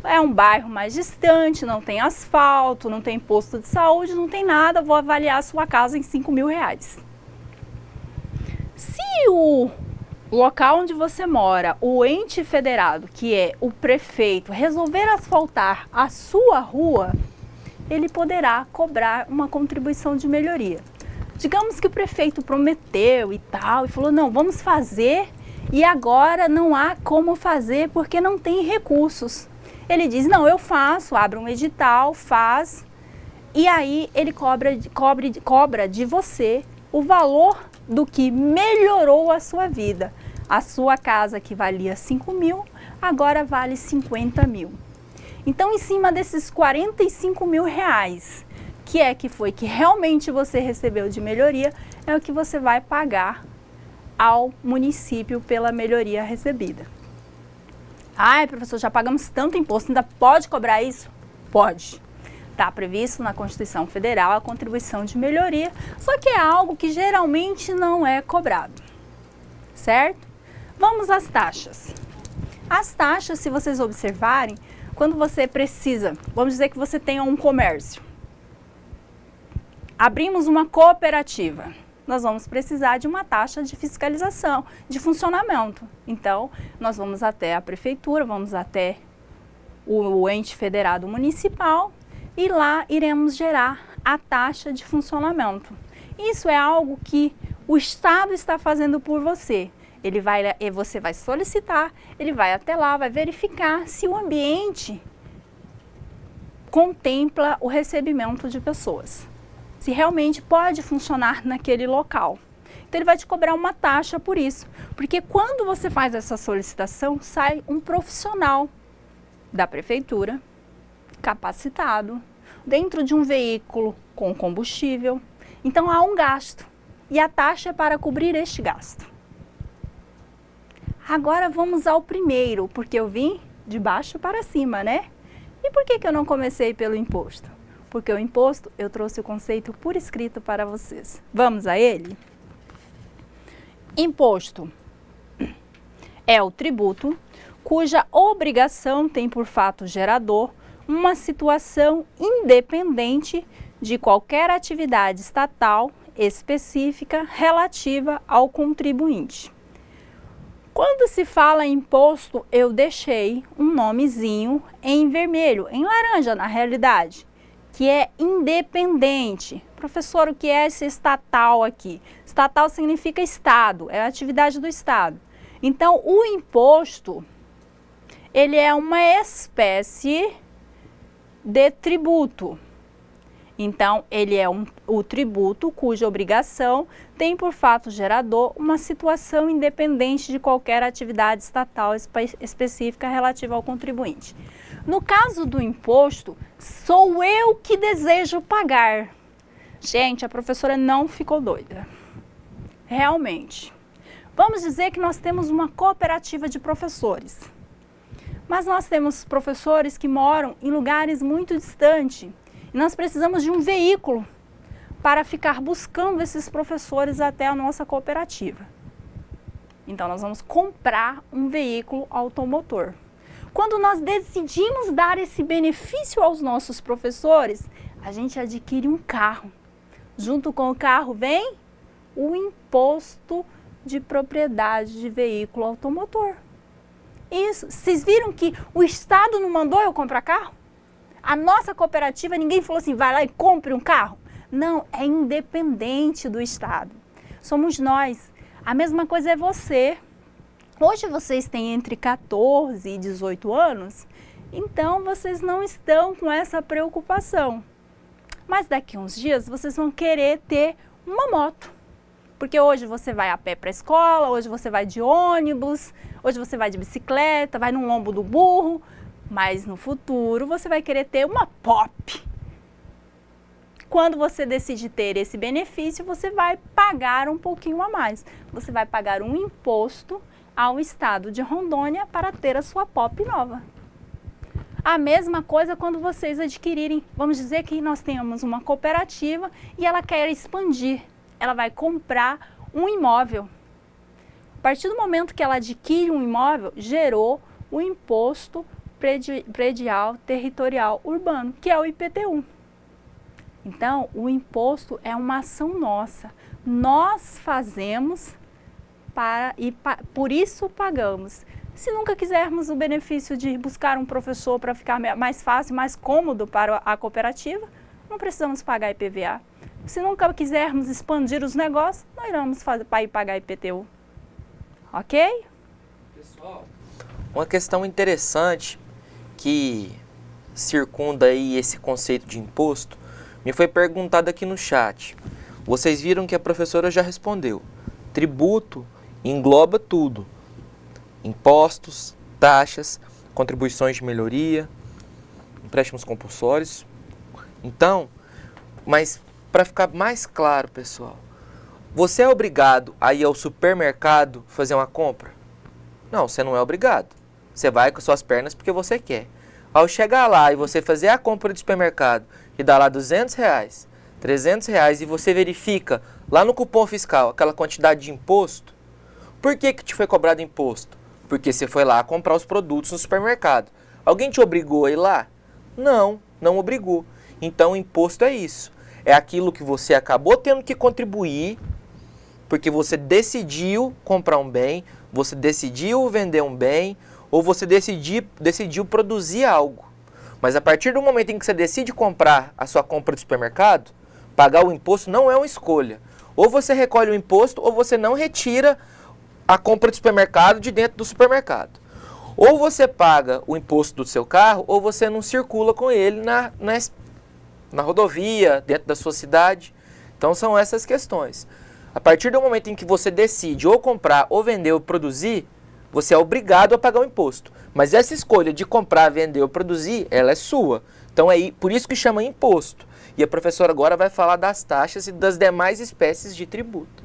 é um bairro mais distante, não tem asfalto, não tem posto de saúde, não tem nada, vou avaliar a sua casa em R$5.000. Se o local onde você mora, o ente federado, que é o prefeito, resolver asfaltar a sua rua, ele poderá cobrar uma contribuição de melhoria. Digamos que o prefeito prometeu e tal, e falou, não, vamos fazer, e agora não há como fazer porque não tem recursos. Ele diz, não, eu faço, abre um edital, faz, e aí ele cobra de você o valor do que melhorou a sua vida. A sua casa que valia 5.000, agora vale 50.000. Então, em cima desses R$45.000, que realmente você recebeu de melhoria, é o que você vai pagar ao município pela melhoria recebida. Ai, professor, já pagamos tanto imposto, ainda pode cobrar isso? Pode. Está previsto na Constituição Federal a contribuição de melhoria, só que é algo que geralmente não é cobrado, certo? Vamos às taxas. As taxas, se vocês observarem, quando você precisa, vamos dizer que você tenha um comércio, abrimos uma cooperativa, nós vamos precisar de uma taxa de fiscalização, de funcionamento. Então, nós vamos até a prefeitura, vamos até o ente federado municipal e lá iremos gerar a taxa de funcionamento. Isso é algo que o Estado está fazendo por você. Você vai solicitar, ele vai até lá, vai verificar se o ambiente contempla o recebimento de pessoas. Se realmente pode funcionar naquele local. Então, ele vai te cobrar uma taxa por isso. Porque quando você faz essa solicitação, sai um profissional da prefeitura, capacitado, dentro de um veículo com combustível. Então, há um gasto. E a taxa é para cobrir este gasto. Agora, vamos ao primeiro, porque eu vim de baixo para cima, né? E por que eu não comecei pelo imposto? Porque o imposto, eu trouxe o conceito por escrito para vocês. Vamos a ele? Imposto é o tributo cuja obrigação tem por fato gerador uma situação independente de qualquer atividade estatal específica relativa ao contribuinte. Quando se fala em imposto, eu deixei um nomezinho em vermelho, em laranja na realidade, que é independente. Professor, o que é esse estatal aqui? Estatal significa Estado, é a atividade do Estado. Então, o imposto, ele é uma espécie de tributo. Então, ele é o tributo cuja obrigação tem por fato gerador uma situação independente de qualquer atividade estatal específica relativa ao contribuinte. No caso do imposto, sou eu que desejo pagar. Gente, a professora não ficou doida. Realmente. Vamos dizer que nós temos uma cooperativa de professores. Mas nós temos professores que moram em lugares muito distantes. E nós precisamos de um veículo para ficar buscando esses professores até a nossa cooperativa. Então, nós vamos comprar um veículo automotor. Quando nós decidimos dar esse benefício aos nossos professores, a gente adquire um carro. Junto com o carro vem o imposto de propriedade de veículo automotor. Isso. Vocês viram que o Estado não mandou eu comprar carro? A nossa cooperativa, ninguém falou assim, vai lá e compre um carro. Não, é independente do Estado. Somos nós. A mesma coisa é você. Hoje vocês têm entre 14 e 18 anos, então vocês não estão com essa preocupação. Mas daqui a uns dias vocês vão querer ter uma moto. Porque hoje você vai a pé para a escola, hoje você vai de ônibus, hoje você vai de bicicleta, vai no lombo do burro. Mas no futuro você vai querer ter uma Pop. Quando você decide ter esse benefício, você vai pagar um pouquinho a mais. Você vai pagar um imposto ao estado de Rondônia para ter a sua Pop nova. A mesma coisa quando vocês adquirirem, vamos dizer que nós tenhamos uma cooperativa e ela quer expandir. Ela vai comprar um imóvel. A partir do momento que ela adquire um imóvel, gerou o imposto Predial Territorial Urbano, que é o IPTU. Então, o imposto é uma ação nossa. Nós fazemos por isso pagamos. Se nunca quisermos o benefício de buscar um professor para ficar mais fácil, mais cômodo para a cooperativa, não precisamos pagar IPVA. Se nunca quisermos expandir os negócios, não iremos pagar IPTU. Ok? Pessoal, uma questão interessante que circunda aí esse conceito de imposto me foi perguntada aqui no chat. Vocês viram que a professora já respondeu. Tributo engloba tudo. Impostos, taxas, contribuições de melhoria, empréstimos compulsórios. Então, mas para ficar mais claro, pessoal, você é obrigado a ir ao supermercado fazer uma compra? Não, você não é obrigado. Você vai com suas pernas porque você quer. Ao chegar lá e você fazer a compra do supermercado e dá lá R$200, R$300 e você verifica lá no cupom fiscal aquela quantidade de imposto, por que te foi cobrado imposto? Porque você foi lá comprar os produtos no supermercado. Alguém te obrigou a ir lá? Não, não obrigou. Então o imposto é isso. É aquilo que você acabou tendo que contribuir porque você decidiu comprar um bem, você decidiu vender um bem, ou você decidiu produzir algo. Mas a partir do momento em que você decide comprar a sua compra do supermercado, pagar o imposto não é uma escolha. Ou você recolhe o imposto, ou você não retira a compra do supermercado de dentro do supermercado. Ou você paga o imposto do seu carro, ou você não circula com ele na rodovia, dentro da sua cidade. Então são essas questões. A partir do momento em que você decide ou comprar, ou vender, ou produzir, você é obrigado a pagar o imposto. Mas essa escolha de comprar, vender ou produzir, ela é sua. Então é por isso que chama imposto. E a professora agora vai falar das taxas e das demais espécies de tributo.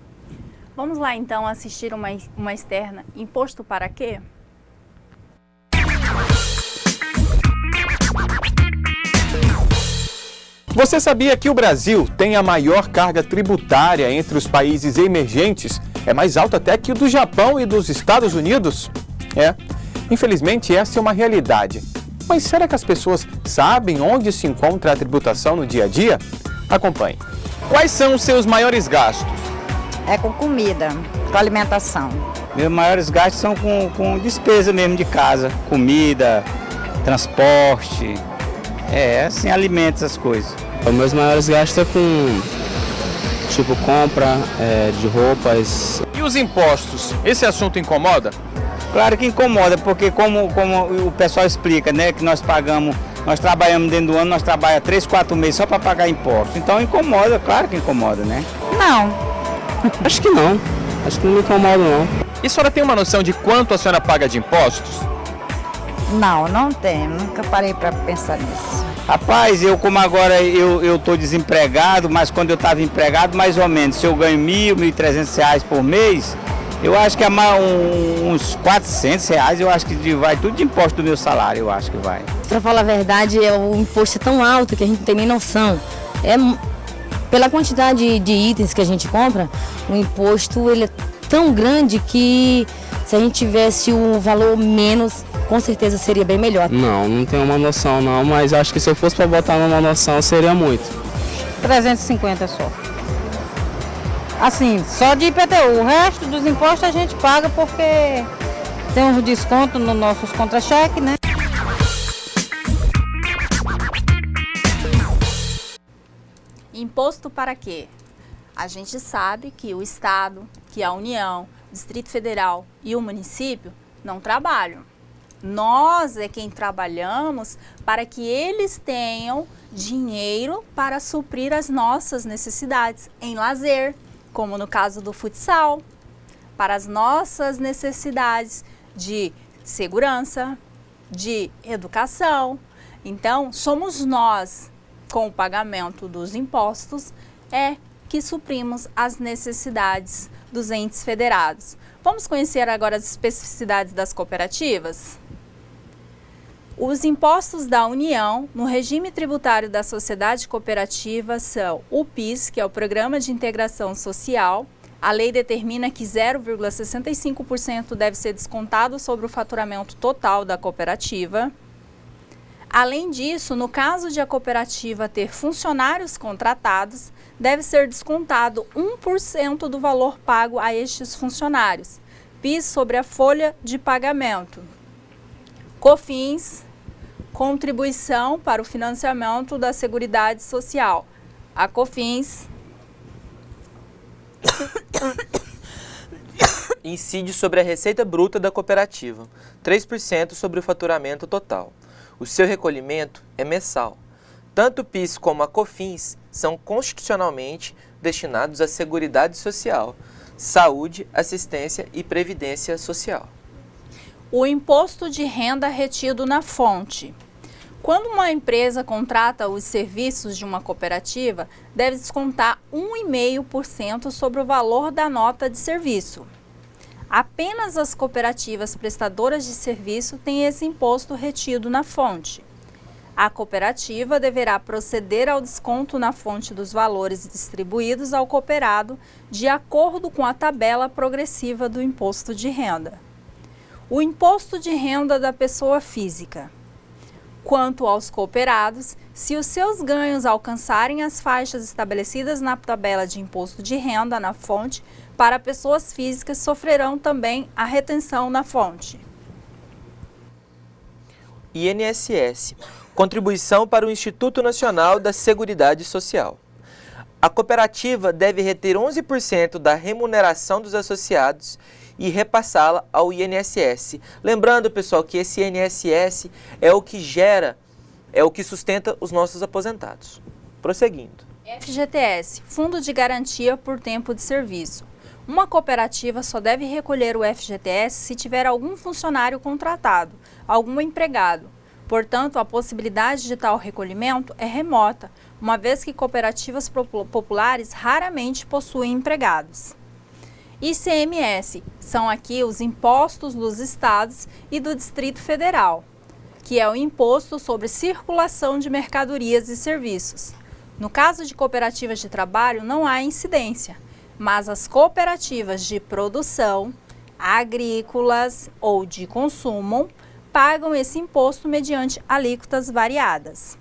Vamos lá então assistir uma externa. Imposto para quê? Você sabia que o Brasil tem a maior carga tributária entre os países emergentes? É mais alta até que o do Japão e dos Estados Unidos? Infelizmente essa é uma realidade. Mas será que as pessoas sabem onde se encontra a tributação no dia a dia? Acompanhe. Quais são os seus maiores gastos? É com comida, com alimentação. Meus maiores gastos são com despesa mesmo de casa, comida, transporte, assim, alimentos, essas coisas. Os meus maiores gastos é com, compra de roupas. E os impostos? Esse assunto incomoda? Claro que incomoda, porque como o pessoal explica, né, que nós trabalhamos dentro do ano, nós trabalhamos 3, 4 meses só para pagar impostos. Então incomoda, claro que incomoda, né? Não. Acho que não. Acho que não me incomoda, não. E a senhora tem uma noção de quanto a senhora paga de impostos? Não tenho. Nunca parei para pensar nisso. Rapaz, como agora eu estou desempregado, mas quando eu estava empregado, mais ou menos, se eu ganho R$1.000, R$1.300 por mês, eu acho que é uns R$400, eu acho que vai tudo de imposto do meu salário, eu acho que vai. Para falar a verdade, o imposto é tão alto que a gente não tem nem noção. Pela quantidade de itens que a gente compra, o imposto ele é tão grande que se a gente tivesse um valor menos, com certeza seria bem melhor. Não tenho uma noção não, mas acho que se eu fosse para botar numa noção seria muito. 350 só. Assim, só de IPTU. O resto dos impostos a gente paga porque tem um desconto nos nossos contra-cheques, né? Imposto para quê? A gente sabe que o Estado, que a União, o Distrito Federal e o município não trabalham. Nós é quem trabalhamos para que eles tenham dinheiro para suprir as nossas necessidades em lazer, como no caso do futsal, para as nossas necessidades de segurança, de educação. Então, somos nós, com o pagamento dos impostos, que suprimos as necessidades dos entes federados. Vamos conhecer agora as especificidades das cooperativas? Os impostos da União no regime tributário da sociedade cooperativa são o PIS, que é o Programa de Integração Social. A lei determina que 0,65% deve ser descontado sobre o faturamento total da cooperativa. Além disso, no caso de a cooperativa ter funcionários contratados, deve ser descontado 1% do valor pago a estes funcionários, PIS sobre a folha de pagamento, COFINS, contribuição para o financiamento da Seguridade Social, a COFINS, incide sobre a receita bruta da cooperativa, 3% sobre o faturamento total. O seu recolhimento é mensal. Tanto o PIS como a COFINS são constitucionalmente destinados à Seguridade Social, Saúde, Assistência e Previdência Social. O imposto de renda retido na fonte. Quando uma empresa contrata os serviços de uma cooperativa, deve descontar 1,5% sobre o valor da nota de serviço. Apenas as cooperativas prestadoras de serviço têm esse imposto retido na fonte. A cooperativa deverá proceder ao desconto na fonte dos valores distribuídos ao cooperado de acordo com a tabela progressiva do imposto de renda. O imposto de renda da pessoa física. Quanto aos cooperados, se os seus ganhos alcançarem as faixas estabelecidas na tabela de imposto de renda na fonte, para pessoas físicas sofrerão também a retenção na fonte. INSS, contribuição para o Instituto Nacional da Seguridade Social. A cooperativa deve reter 11% da remuneração dos associados e repassá-la ao INSS. Lembrando, pessoal, que esse INSS é o que sustenta os nossos aposentados. Prosseguindo. FGTS, Fundo de Garantia por Tempo de Serviço. Uma cooperativa só deve recolher o FGTS se tiver algum funcionário contratado, algum empregado. Portanto, a possibilidade de tal recolhimento é remota, uma vez que cooperativas populares raramente possuem empregados. ICMS, são aqui os impostos dos estados e do Distrito Federal, que é o Imposto sobre Circulação de Mercadorias e Serviços. No caso de cooperativas de trabalho, não há incidência, mas as cooperativas de produção, agrícolas ou de consumo pagam esse imposto mediante alíquotas variadas.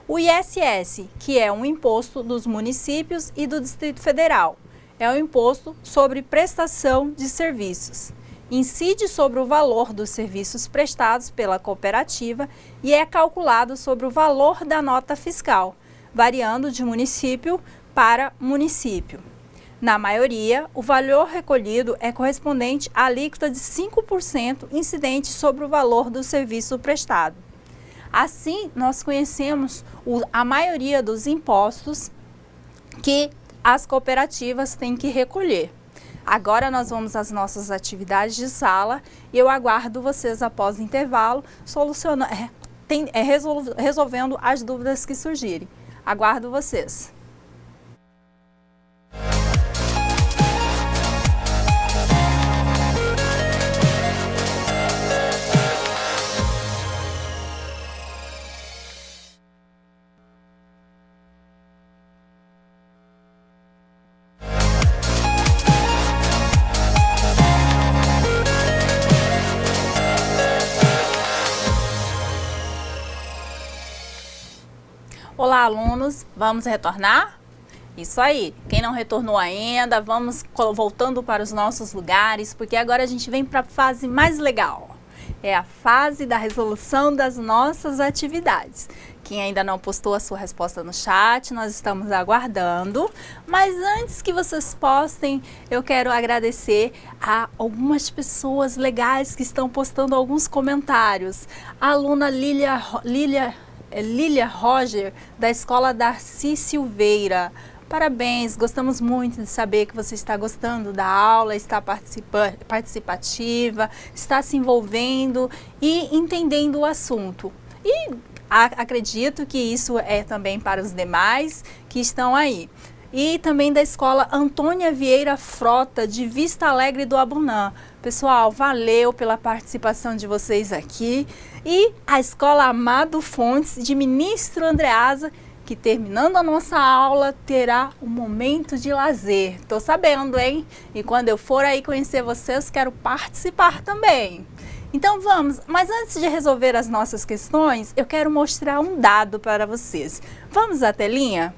O ISS, que é um imposto dos municípios e do Distrito Federal, é o imposto sobre prestação de serviços. Incide sobre o valor dos serviços prestados pela cooperativa e é calculado sobre o valor da nota fiscal, variando de município para município. Na maioria, o valor recolhido é correspondente à alíquota de 5% incidente sobre o valor do serviço prestado. Assim, nós conhecemos a maioria dos impostos que as cooperativas têm que recolher. Agora nós vamos às nossas atividades de sala e eu aguardo vocês após o intervalo resolvendo as dúvidas que surgirem. Aguardo vocês. Olá, alunos, vamos retornar? Isso aí, quem não retornou ainda, vamos voltando para os nossos lugares, porque agora a gente vem para a fase mais legal. É a fase da resolução das nossas atividades. Quem ainda não postou a sua resposta no chat, nós estamos aguardando. Mas antes que vocês postem, eu quero agradecer a algumas pessoas legais que estão postando alguns comentários. A aluna Lília Roger, da Escola Darcy Silveira. Parabéns, gostamos muito de saber que você está gostando da aula, está participativa, está se envolvendo e entendendo o assunto. E acredito que isso é também para os demais que estão aí. E também da Escola Antônia Vieira Frota, de Vista Alegre do Abunã. Pessoal, valeu pela participação de vocês aqui. E a Escola Amado Fontes, de Ministro Andreasa, que terminando a nossa aula terá um momento de lazer. Tô sabendo, hein? E quando eu for aí conhecer vocês, quero participar também. Então vamos, mas antes de resolver as nossas questões, eu quero mostrar um dado para vocês. Vamos à telinha?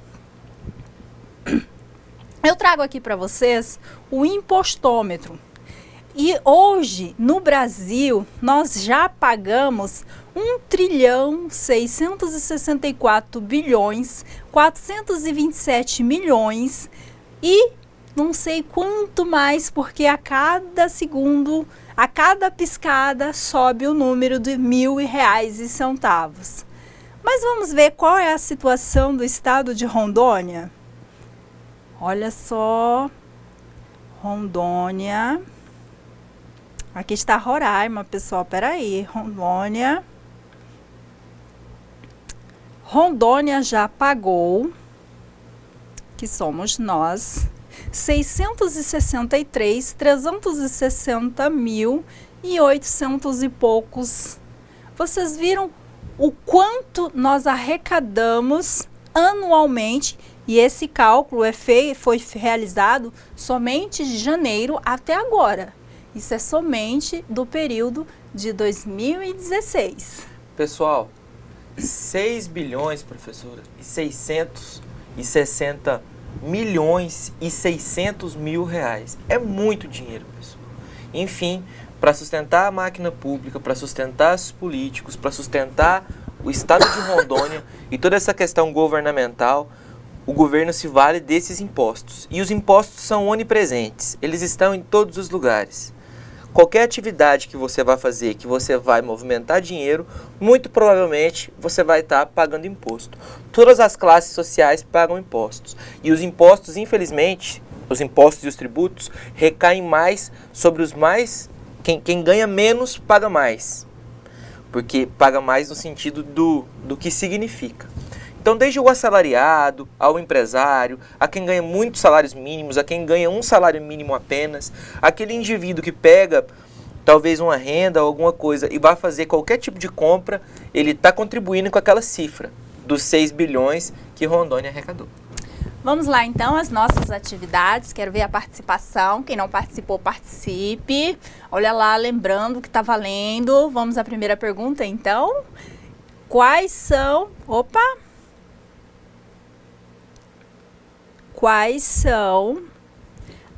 Eu trago aqui para vocês o impostômetro. E hoje, no Brasil, nós já pagamos 1.664.427.000.000 e não sei quanto mais, porque a cada segundo, a cada piscada sobe o número de R$1.000. Mas vamos ver qual é a situação do estado de Rondônia. Olha só, Rondônia. Aqui está Roraima, pessoal, peraí, Rondônia. Rondônia já pagou, que somos nós, 663.360.800 e poucos. Vocês viram o quanto nós arrecadamos anualmente? E esse cálculo foi realizado somente de janeiro até agora. Isso é somente do período de 2016. Pessoal, 6 bilhões, professora, e 660 milhões e 600 mil reais. É muito dinheiro, pessoal. Enfim, para sustentar a máquina pública, para sustentar os políticos, para sustentar o estado de Rondônia e toda essa questão governamental, o governo se vale desses impostos. E os impostos são onipresentes, eles estão em todos os lugares. Qualquer atividade que você vai fazer, que você vai movimentar dinheiro, muito provavelmente você vai estar pagando imposto. Todas as classes sociais pagam impostos. E os impostos, infelizmente, os impostos e os tributos recaem mais sobre os mais... Quem ganha menos paga mais. Porque paga mais no sentido do que significa. Então, desde o assalariado, ao empresário, a quem ganha muitos salários mínimos, a quem ganha um salário mínimo apenas, aquele indivíduo que pega talvez uma renda ou alguma coisa e vai fazer qualquer tipo de compra, ele está contribuindo com aquela cifra dos 6 bilhões que Rondônia arrecadou. Vamos lá então às nossas atividades, quero ver a participação, quem não participou participe, olha lá, lembrando que está valendo. Vamos à primeira pergunta então, quais são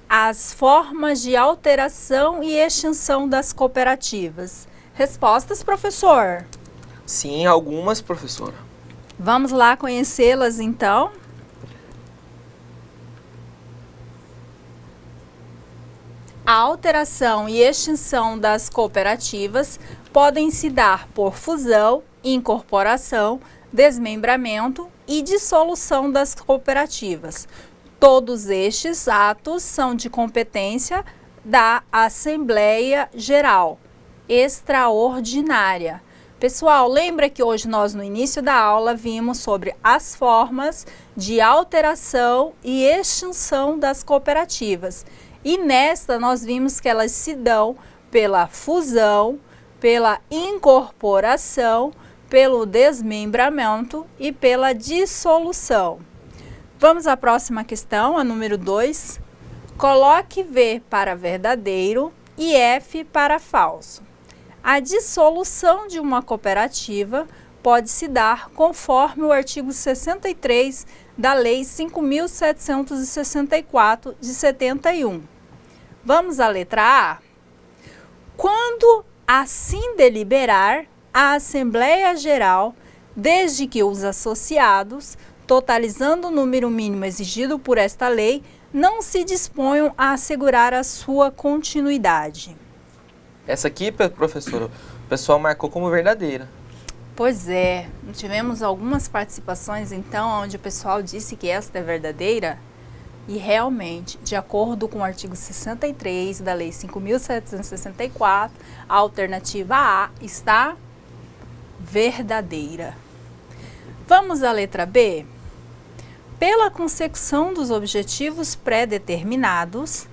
as formas de alteração e extinção das cooperativas? Respostas, professor? Sim, algumas, professora. Vamos lá conhecê-las então. A alteração e extinção das cooperativas podem se dar por fusão, incorporação, desmembramento e dissolução das cooperativas. Todos estes atos são de competência da Assembleia Geral Extraordinária. Pessoal, lembra que hoje nós no início da aula vimos sobre as formas de alteração e extinção das cooperativas. E nesta nós vimos que elas se dão pela fusão, pela incorporação, pelo desmembramento e pela dissolução. Vamos à próxima questão, a número 2. Coloque V para verdadeiro e F para falso. A dissolução de uma cooperativa pode se dar conforme o artigo 63 da Lei 5.764 de 71. Vamos à letra A. Quando assim deliberar a Assembleia Geral, desde que os associados, totalizando o número mínimo exigido por esta lei, não se disponham a assegurar a sua continuidade. Essa aqui, professora, o pessoal marcou como verdadeira. Pois é, tivemos algumas participações então, onde o pessoal disse que esta é verdadeira. E realmente, de acordo com o artigo 63 da Lei 5.764, a alternativa A está verdadeira. Vamos à letra B? Pela consecução dos objetivos pré-determinados,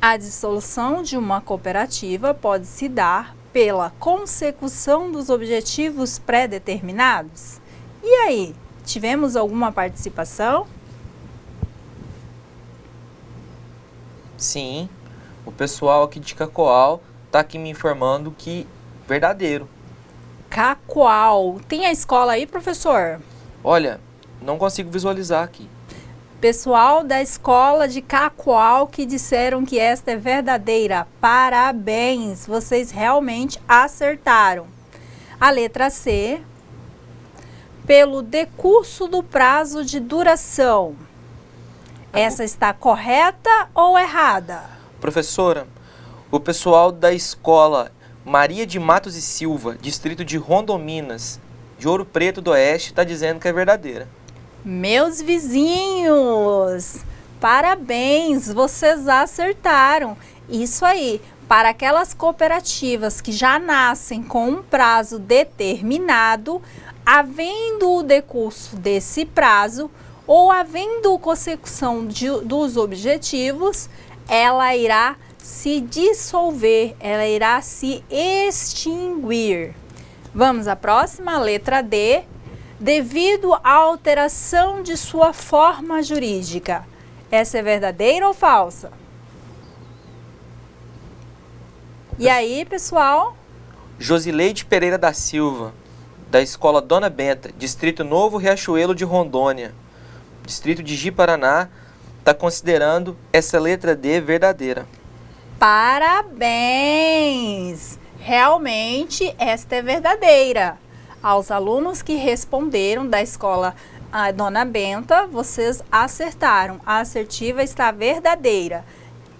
a dissolução de uma cooperativa pode se dar pela consecução dos objetivos pré-determinados. E aí, tivemos alguma participação? Sim, o pessoal aqui de Cacoal está aqui me informando que verdadeiro. Cacoal. Tem a escola aí, professor? Olha, não consigo visualizar aqui. Pessoal da escola de Cacoal que disseram que esta é verdadeira. Parabéns, vocês realmente acertaram. A letra C, pelo decurso do prazo de duração. Essa está correta ou errada? Professora, o pessoal da escola Maria de Matos e Silva, distrito de Rondominas, de Ouro Preto do Oeste, está dizendo que é verdadeira. Meus vizinhos, parabéns, vocês acertaram. Isso aí, para aquelas cooperativas que já nascem com um prazo determinado, havendo o decurso desse prazo ou havendo consecução dos objetivos, ela irá se dissolver, ela irá se extinguir. Vamos à próxima, letra D. Devido à alteração de sua forma jurídica. Essa é verdadeira ou falsa? E aí, pessoal? Josileide Pereira da Silva, da escola Dona Benta, distrito Novo Riachuelo de Rondônia, distrito de Ji-Paraná, está considerando essa letra D verdadeira. Parabéns! Realmente, esta é verdadeira. Aos alunos que responderam da escola Dona Benta, vocês acertaram. A assertiva está verdadeira.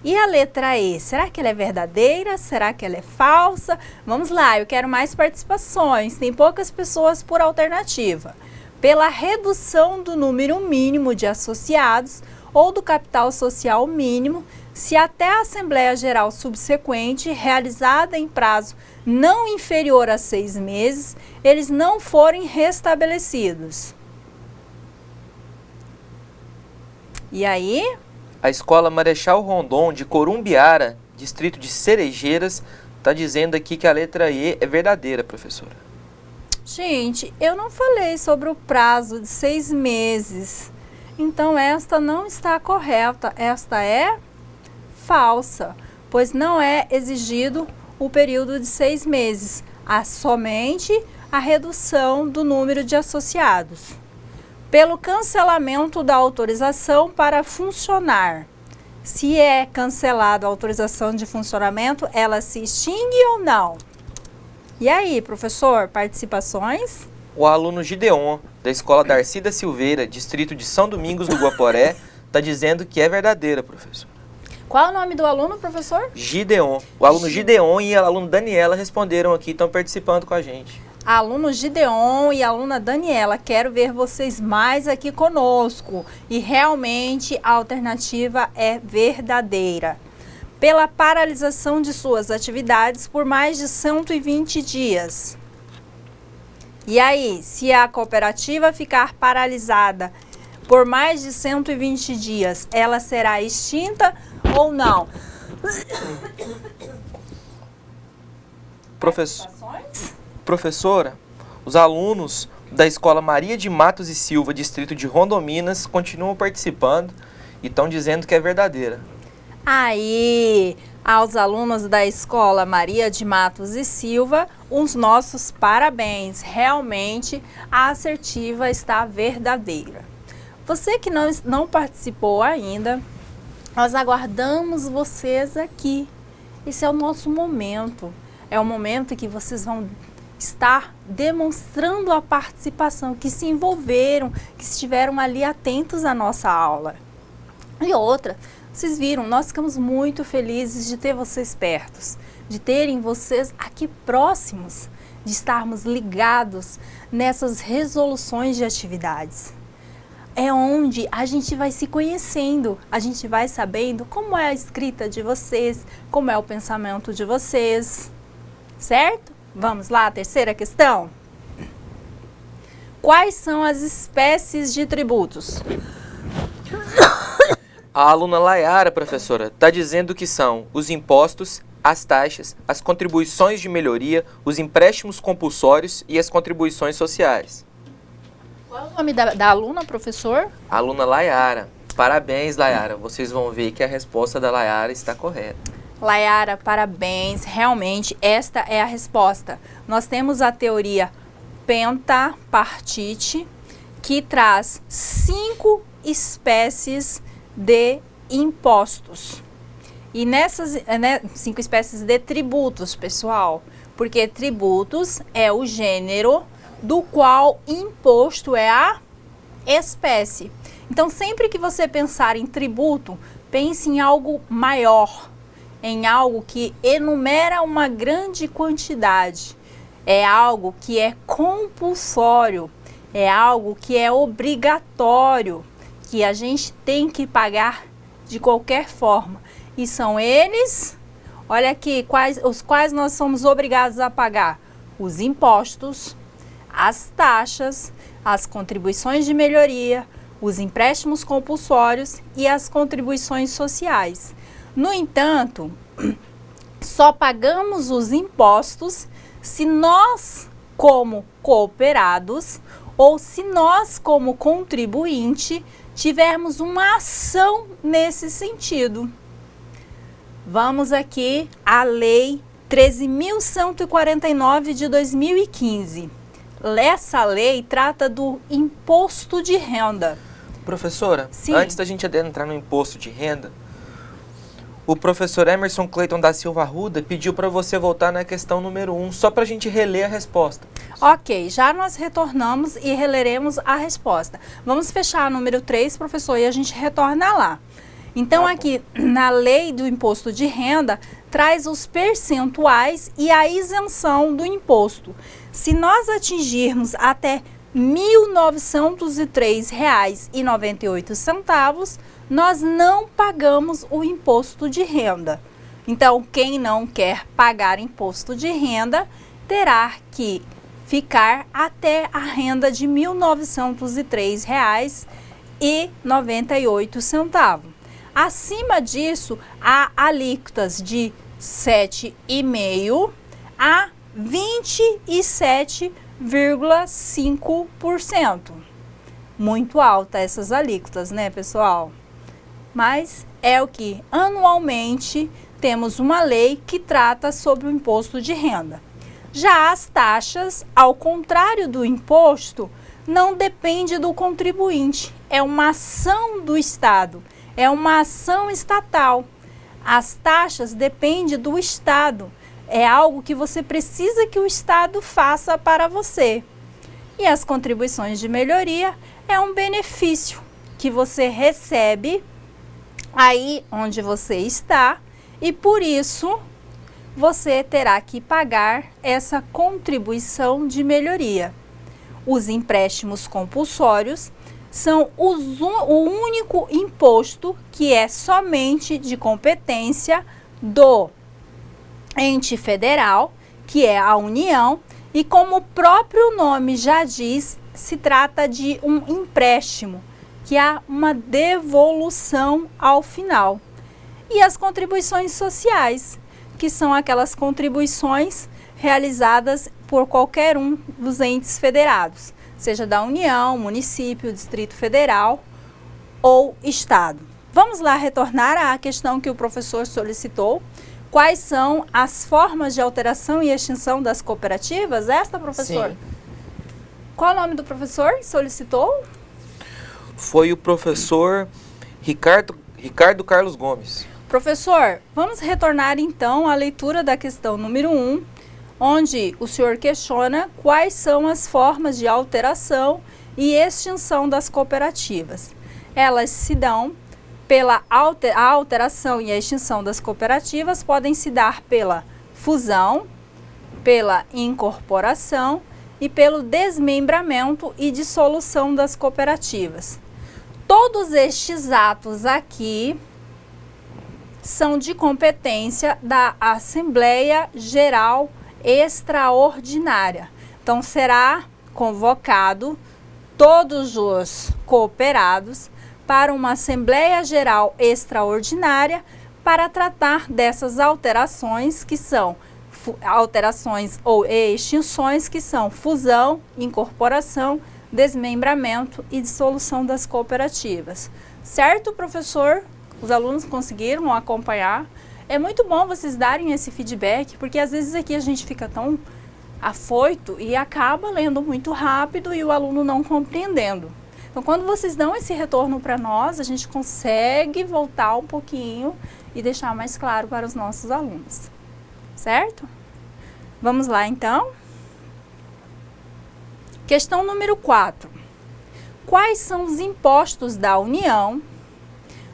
E a letra E, será que ela é verdadeira? Será que ela é falsa? Vamos lá, eu quero mais participações. Tem poucas pessoas por alternativa. Pela redução do número mínimo de associados ou do capital social mínimo, se até a Assembleia Geral subsequente, realizada em prazo não inferior a 6 meses, eles não forem restabelecidos. E aí? A escola Marechal Rondon de Corumbiara, distrito de Cerejeiras, está dizendo aqui que a letra E é verdadeira, professora. Gente, eu não falei sobre o prazo de 6 meses. Então, esta não está correta. Esta é falsa, pois não é exigido o período de 6 meses. Há somente a redução do número de associados. Pelo cancelamento da autorização para funcionar. Se é cancelada a autorização de funcionamento, ela se extingue ou não? E aí, professor, participações? O aluno Gideon, da escola Darcy da Silveira, distrito de São Domingos do Guaporé, está dizendo que é verdadeira, professor. Qual é o nome do aluno, professor? Gideon. O aluno Gideon e a aluna Daniela responderam aqui, estão participando com a gente. Aluno Gideon e aluna Daniela, quero ver vocês mais aqui conosco. E realmente a alternativa é verdadeira. Pela paralisação de suas atividades por mais de 120 dias. E aí, se a cooperativa ficar paralisada por mais de 120 dias, ela será extinta ou não? Professora, os alunos da escola Maria de Matos e Silva, distrito de Rondominas, continuam participando e estão dizendo que é verdadeira. Aí, aos alunos da escola Maria de Matos e Silva, os nossos parabéns. Realmente, a assertiva está verdadeira. Você que não participou ainda, nós aguardamos vocês aqui. Esse é o nosso momento. É o momento que vocês vão estar demonstrando a participação, que se envolveram, que estiveram ali atentos à nossa aula. E outra, vocês viram, nós ficamos muito felizes de ter vocês pertos, de terem vocês aqui próximos, de estarmos ligados nessas resoluções de atividades. É onde a gente vai se conhecendo, a gente vai sabendo como é a escrita de vocês, como é o pensamento de vocês, certo? Vamos lá, a terceira questão. Quais são as espécies de tributos? A aluna Layara, professora, está dizendo que são os impostos, as taxas, as contribuições de melhoria, os empréstimos compulsórios e as contribuições sociais. Qual é o nome da aluna, professor? Aluna Layara. Parabéns, Layara. Vocês vão ver que a resposta da Layara está correta. Layara, parabéns. Realmente, esta é a resposta. Nós temos a teoria pentapartite, que traz 5 espécies de impostos. E nessas 5 espécies de tributos, pessoal, porque tributos é o gênero do qual imposto é a espécie. Então, sempre que você pensar em tributo, pense em algo maior, em algo que enumera uma grande quantidade. É algo que é compulsório, é algo que é obrigatório, que a gente tem que pagar de qualquer forma. E são eles, olha aqui, os quais nós somos obrigados a pagar: os impostos, as taxas, as contribuições de melhoria, os empréstimos compulsórios e as contribuições sociais. No entanto, só pagamos os impostos se nós, como cooperados, ou se nós, como contribuinte, tivermos uma ação nesse sentido. Vamos aqui à Lei 13.149 de 2015. Essa lei trata do imposto de renda. Professora, Sim. Antes da gente adentrar no imposto de renda, o professor Emerson Cleiton da Silva Arruda pediu para você voltar na questão número 1, só para a gente reler a resposta. Ok, já nós retornamos e releremos a resposta. Vamos fechar a número 3, professor, e a gente retorna lá. Então, aqui na lei do imposto de renda, traz os percentuais e a isenção do imposto. Se nós atingirmos até R$ 1.903,98, nós não pagamos o imposto de renda. Então, quem não quer pagar imposto de renda terá que ficar até a renda de R$ 1.903,98. Acima disso, há alíquotas de 7,5% a 27,5%. Muito alta essas alíquotas, né, pessoal? Mas é o que anualmente temos uma lei que trata sobre o imposto de renda. Já as taxas, ao contrário do imposto, não depende do contribuinte, é uma ação do Estado, é uma ação estatal. As taxas dependem do Estado, é algo que você precisa que o Estado faça para você. E as contribuições de melhoria é um benefício que você recebe aí onde você está e por isso você terá que pagar essa contribuição de melhoria. Os empréstimos compulsórios são o único imposto que é somente de competência do ente federal, que é a União, e como o próprio nome já diz, se trata de um empréstimo, que há uma devolução ao final. E as contribuições sociais, que são aquelas contribuições realizadas por qualquer um dos entes federados, seja da União, município, Distrito Federal ou Estado. Vamos lá retornar à questão que o professor solicitou. Quais são as formas de alteração e extinção das cooperativas? Esta, professor? Sim. Qual o nome do professor que solicitou? Foi o professor Ricardo Carlos Gomes. Professor, vamos retornar então à leitura da questão número 1, onde o senhor questiona quais são as formas de alteração e extinção das cooperativas. Elas se dão pela a alteração e a extinção das cooperativas podem se dar pela fusão, pela incorporação e pelo desmembramento e dissolução das cooperativas. Todos estes atos aqui são de competência da Assembleia Geral Extraordinária. Então, será convocado todos os cooperados para uma Assembleia Geral Extraordinária para tratar dessas alterações que são alterações ou extinções, que são fusão, incorporação, desmembramento e dissolução das cooperativas. Certo, professor? Os alunos conseguiram acompanhar É muito bom vocês darem esse feedback, porque às vezes aqui a gente fica tão afoito e acaba lendo muito rápido e o aluno não compreendendo. Então, quando vocês dão esse retorno para nós, a gente consegue voltar um pouquinho e deixar mais claro para os nossos alunos, certo? Vamos lá, então. Questão número 4. Quais são os impostos da União,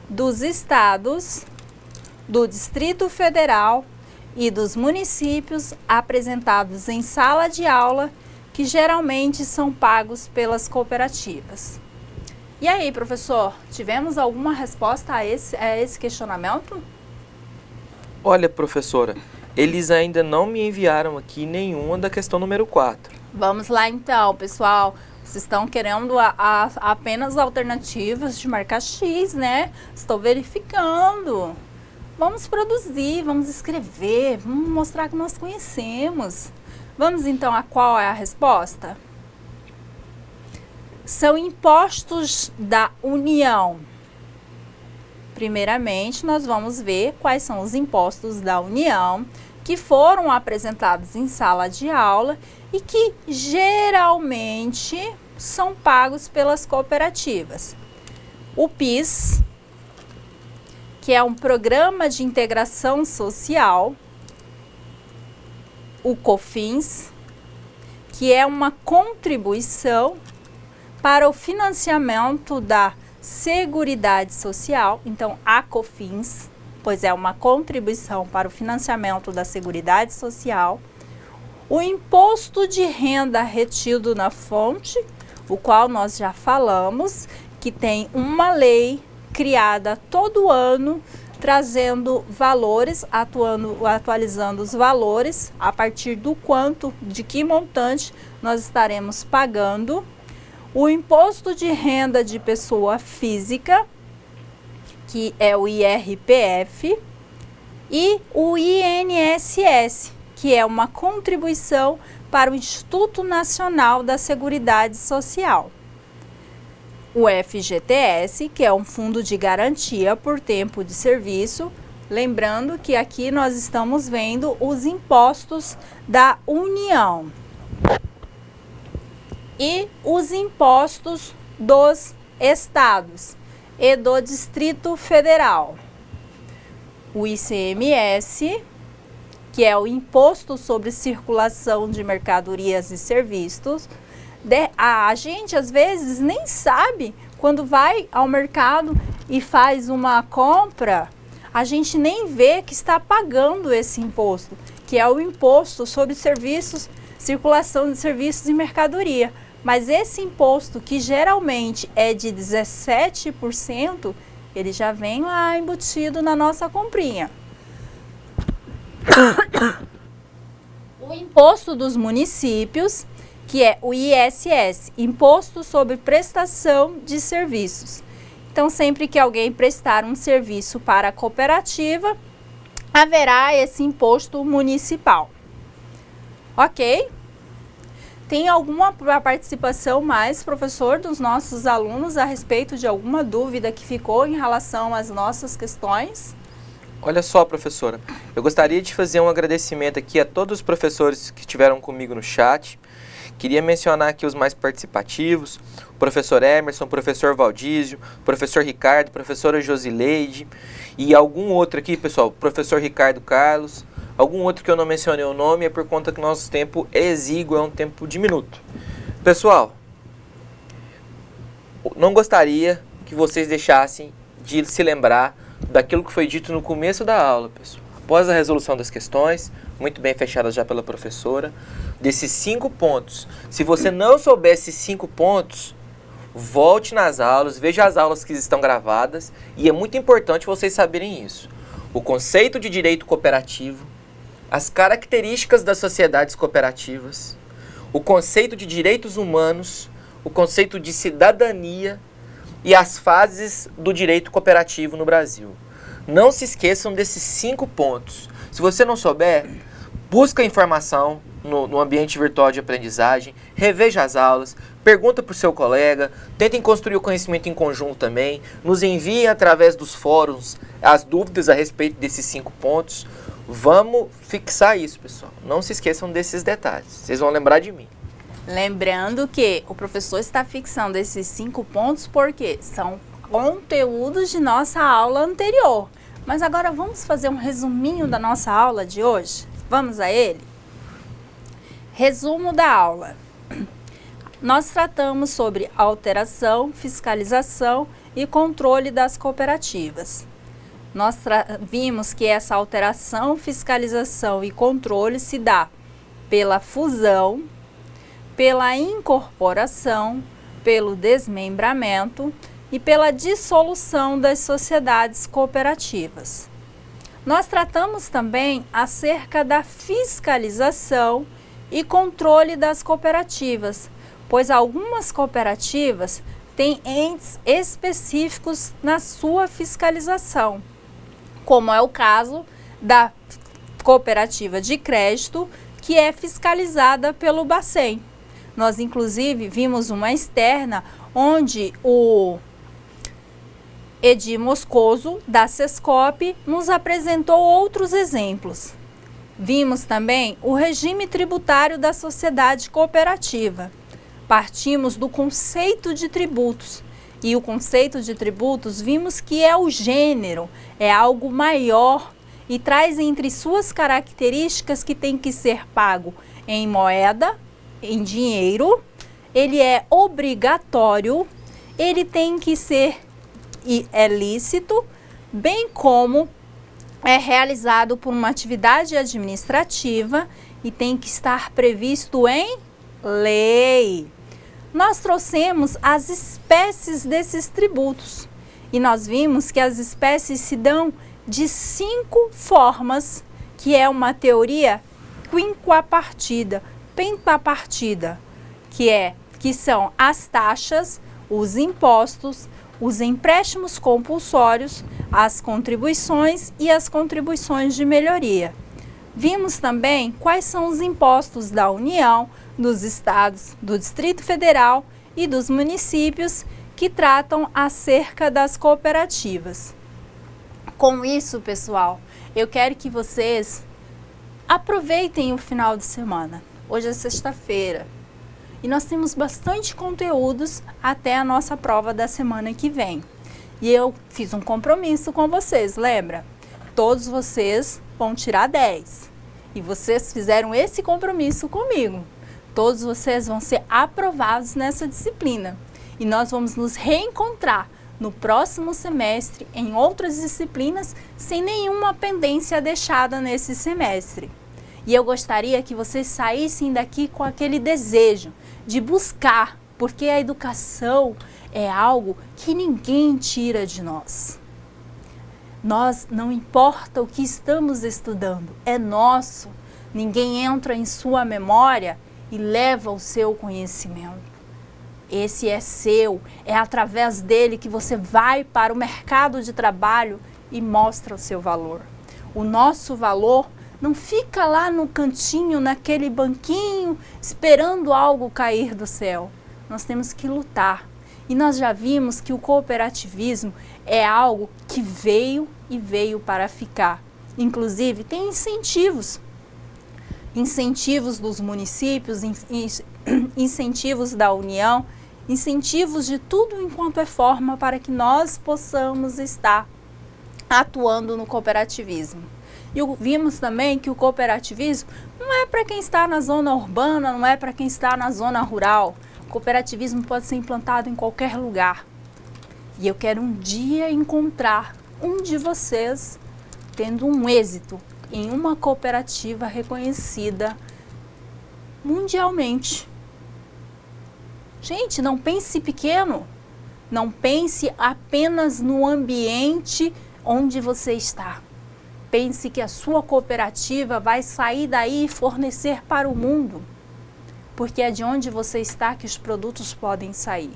dos estados, do Distrito Federal e dos municípios apresentados em sala de aula que geralmente são pagos pelas cooperativas? E aí, professor, tivemos alguma resposta a esse questionamento? Olha, professora, eles ainda não me enviaram aqui nenhuma da questão número 4. Vamos lá então, pessoal. Vocês estão querendo apenas alternativas de marcar X, né? Estou verificando. Vamos produzir, vamos escrever, vamos mostrar que nós conhecemos. Vamos então a qual é a resposta? São impostos da União. Primeiramente, nós vamos ver quais são os impostos da União que foram apresentados em sala de aula e que geralmente são pagos pelas cooperativas. O PIS, que é um programa de integração social. O COFINS, que é uma contribuição para o financiamento da Seguridade Social. Então, a COFINS, pois é uma contribuição para o financiamento da Seguridade Social. O imposto de renda retido na fonte, o qual nós já falamos, que tem uma lei criada todo ano, trazendo valores, atualizando os valores a partir do quanto, de que montante nós estaremos pagando. O imposto de renda de pessoa física, que é o IRPF, e o INSS, que é uma contribuição para o Instituto Nacional da Seguridade Social. O FGTS, que é um fundo de garantia por tempo de serviço. Lembrando que aqui nós estamos vendo os impostos da União e os impostos dos estados e do Distrito Federal. O ICMS, que é o Imposto sobre Circulação de Mercadorias e Serviços. A gente às vezes nem sabe, quando vai ao mercado e faz uma compra, a gente nem vê que está pagando esse imposto, que é o imposto sobre serviços, circulação de serviços e mercadoria. Mas esse imposto, que geralmente é de 17%, ele já vem lá embutido na nossa comprinha. O imposto dos municípios, que é o ISS, Imposto sobre Prestação de Serviços. Então, sempre que alguém prestar um serviço para a cooperativa, haverá esse imposto municipal. Ok? Tem alguma participação mais, professor, dos nossos alunos a respeito de alguma dúvida que ficou em relação às nossas questões? Olha só, professora, eu gostaria de fazer um agradecimento aqui a todos os professores que estiveram comigo no chat. Queria mencionar aqui os mais participativos: o professor Emerson, o professor Valdísio, o professor Ricardo, a professora Josileide e algum outro aqui, pessoal, o professor Ricardo Carlos. Algum outro que eu não mencionei o nome é por conta que o nosso tempo é exíguo, é um tempo diminuto. Pessoal, não gostaria que vocês deixassem de se lembrar daquilo que foi dito no começo da aula, pessoal. Após a resolução das questões, muito bem fechadas já pela professora, desses 5 pontos. Se você não souber esses 5 pontos, volte nas aulas, veja as aulas que estão gravadas, e é muito importante vocês saberem isso. O conceito de direito cooperativo, as características das sociedades cooperativas, o conceito de direitos humanos, o conceito de cidadania e as fases do direito cooperativo no Brasil. Não se esqueçam desses 5 pontos. Se você não souber, busca informação, no ambiente virtual de aprendizagem, reveja as aulas, pergunta para o seu colega, tentem construir o conhecimento em conjunto também, nos enviem através dos fóruns as dúvidas a respeito desses 5 pontos. Vamos fixar isso, pessoal. Não se esqueçam desses detalhes, vocês vão lembrar de mim. Lembrando que o professor está fixando esses 5 pontos porque são conteúdos de nossa aula anterior. Mas agora vamos fazer um resuminho da nossa aula de hoje? Vamos a ele? Resumo da aula. Nós tratamos sobre alteração, fiscalização e controle das cooperativas. Nós vimos que essa alteração, fiscalização e controle se dá pela fusão, pela incorporação, pelo desmembramento e pela dissolução das sociedades cooperativas. Nós tratamos também acerca da fiscalização e controle das cooperativas, pois algumas cooperativas têm entes específicos na sua fiscalização, como é o caso da cooperativa de crédito, que é fiscalizada pelo Bacen. Nós, inclusive, vimos uma externa onde o Edir Moscoso, da Sescop, nos apresentou outros exemplos. Vimos também o regime tributário da sociedade cooperativa. Partimos do conceito de tributos. E o conceito de tributos vimos que é o gênero, é algo maior e traz entre suas características que tem que ser pago em moeda, em dinheiro, ele é obrigatório, ele tem que ser lícito, bem como é realizado por uma atividade administrativa e tem que estar previsto em lei. Nós trouxemos as espécies desses tributos e nós vimos que as espécies se dão de 5 formas, que é uma teoria quinquapartida, pentapartida, que são as taxas, os impostos, os empréstimos compulsórios, as contribuições e as contribuições de melhoria. Vimos também quais são os impostos da União, dos estados, do Distrito Federal e dos municípios que tratam acerca das cooperativas. Com isso, pessoal, eu quero que vocês aproveitem o final de semana. Hoje é sexta-feira e nós temos bastante conteúdos até a nossa prova da semana que vem. E eu fiz um compromisso com vocês, lembra? Todos vocês vão tirar 10. E vocês fizeram esse compromisso comigo. Todos vocês vão ser aprovados nessa disciplina. E nós vamos nos reencontrar no próximo semestre em outras disciplinas sem nenhuma pendência deixada nesse semestre. E eu gostaria que vocês saíssem daqui com aquele desejo de buscar, porque a educação é algo que ninguém tira de nós. Nós, não importa o que estamos estudando, é nosso. Ninguém entra em sua memória e leva o seu conhecimento. Esse é seu, é através dele que você vai para o mercado de trabalho e mostra o seu valor. O nosso valor não fica lá no cantinho, naquele banquinho, esperando algo cair do céu. Nós temos que lutar. E nós já vimos que o cooperativismo é algo que veio e veio para ficar. Inclusive, tem incentivos. Incentivos dos municípios, incentivos da União, incentivos de tudo enquanto é forma para que nós possamos estar atuando no cooperativismo. E vimos também que o cooperativismo não é para quem está na zona urbana, não é para quem está na zona rural. O cooperativismo pode ser implantado em qualquer lugar. E eu quero um dia encontrar um de vocês tendo um êxito em uma cooperativa reconhecida mundialmente. Gente, não pense pequeno. Não pense apenas no ambiente onde você está. Pense que a sua cooperativa vai sair daí e fornecer para o mundo, porque é de onde você está que os produtos podem sair.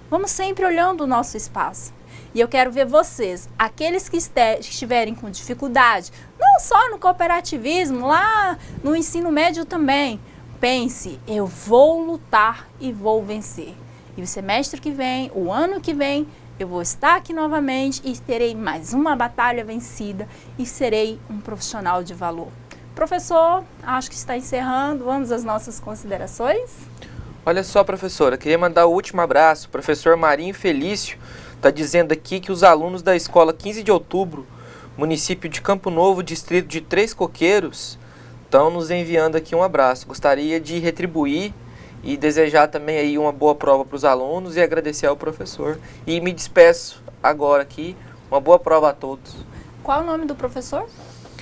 Vamos sempre olhando o nosso espaço. E eu quero ver vocês, aqueles que estiverem com dificuldade, não não só no cooperativismo, lá no ensino médio também. Pense, eu vou lutar e vou vencer. E o semestre que vem, o ano que vem, eu vou estar aqui novamente e terei mais uma batalha vencida e serei um profissional de valor. Professor, acho que está encerrando. Vamos às nossas considerações? Olha só, professora, queria mandar o último abraço. O professor Marinho Felício está dizendo aqui que os alunos da escola 15 de outubro, município de Campo Novo, distrito de Três Coqueiros, estão nos enviando aqui um abraço. Gostaria de retribuir e desejar também aí uma boa prova para os alunos e agradecer ao professor. E me despeço agora aqui. Uma boa prova a todos. Qual o nome do professor?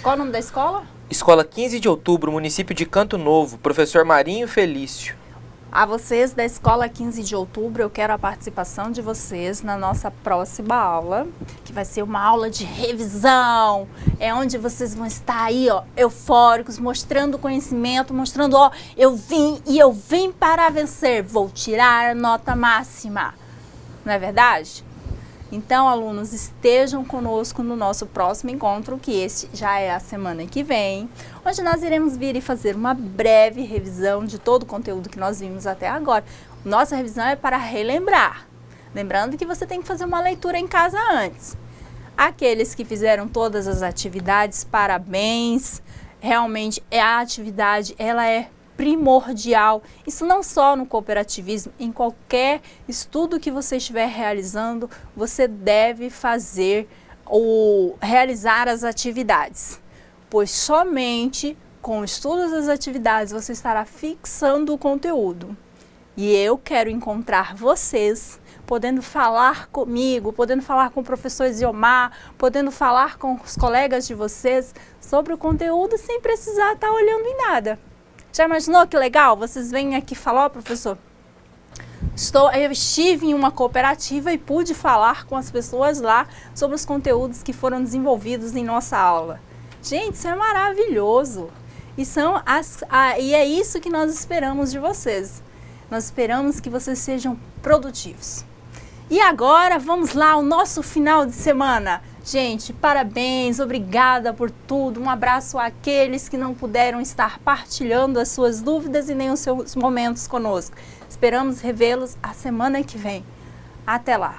Qual o nome da escola? Escola 15 de outubro, município de Campo Novo, professor Marinho Felício. A vocês da Escola 15 de Outubro, eu quero a participação de vocês na nossa próxima aula, que vai ser uma aula de revisão. É onde vocês vão estar aí, ó, eufóricos, mostrando conhecimento, mostrando, ó, eu vim para vencer, vou tirar a nota máxima. Não é verdade? Então, alunos, estejam conosco no nosso próximo encontro, que este já é a semana que vem, onde nós iremos vir e fazer uma breve revisão de todo o conteúdo que nós vimos até agora. Nossa revisão é para relembrar. Lembrando que você tem que fazer uma leitura em casa antes. Aqueles que fizeram todas as atividades, parabéns. Realmente, a atividade, ela é primordial. Isso não só no cooperativismo, em qualquer estudo que você estiver realizando, você deve fazer ou realizar as atividades, pois somente com o estudo das atividades você estará fixando o conteúdo. E eu quero encontrar vocês podendo falar comigo, podendo falar com o professor Ziomar, podendo falar com os colegas de vocês sobre o conteúdo sem precisar estar olhando em nada. Já imaginou que legal? Vocês vêm aqui falar, ó, professor, eu estive em uma cooperativa e pude falar com as pessoas lá sobre os conteúdos que foram desenvolvidos em nossa aula. Gente, isso é maravilhoso. E é isso que nós esperamos de vocês. Nós esperamos que vocês sejam produtivos. E agora, vamos lá, o nosso final de semana. Gente, parabéns, obrigada por tudo. Um abraço àqueles que não puderam estar partilhando as suas dúvidas e nem os seus momentos conosco. Esperamos revê-los a semana que vem. Até lá!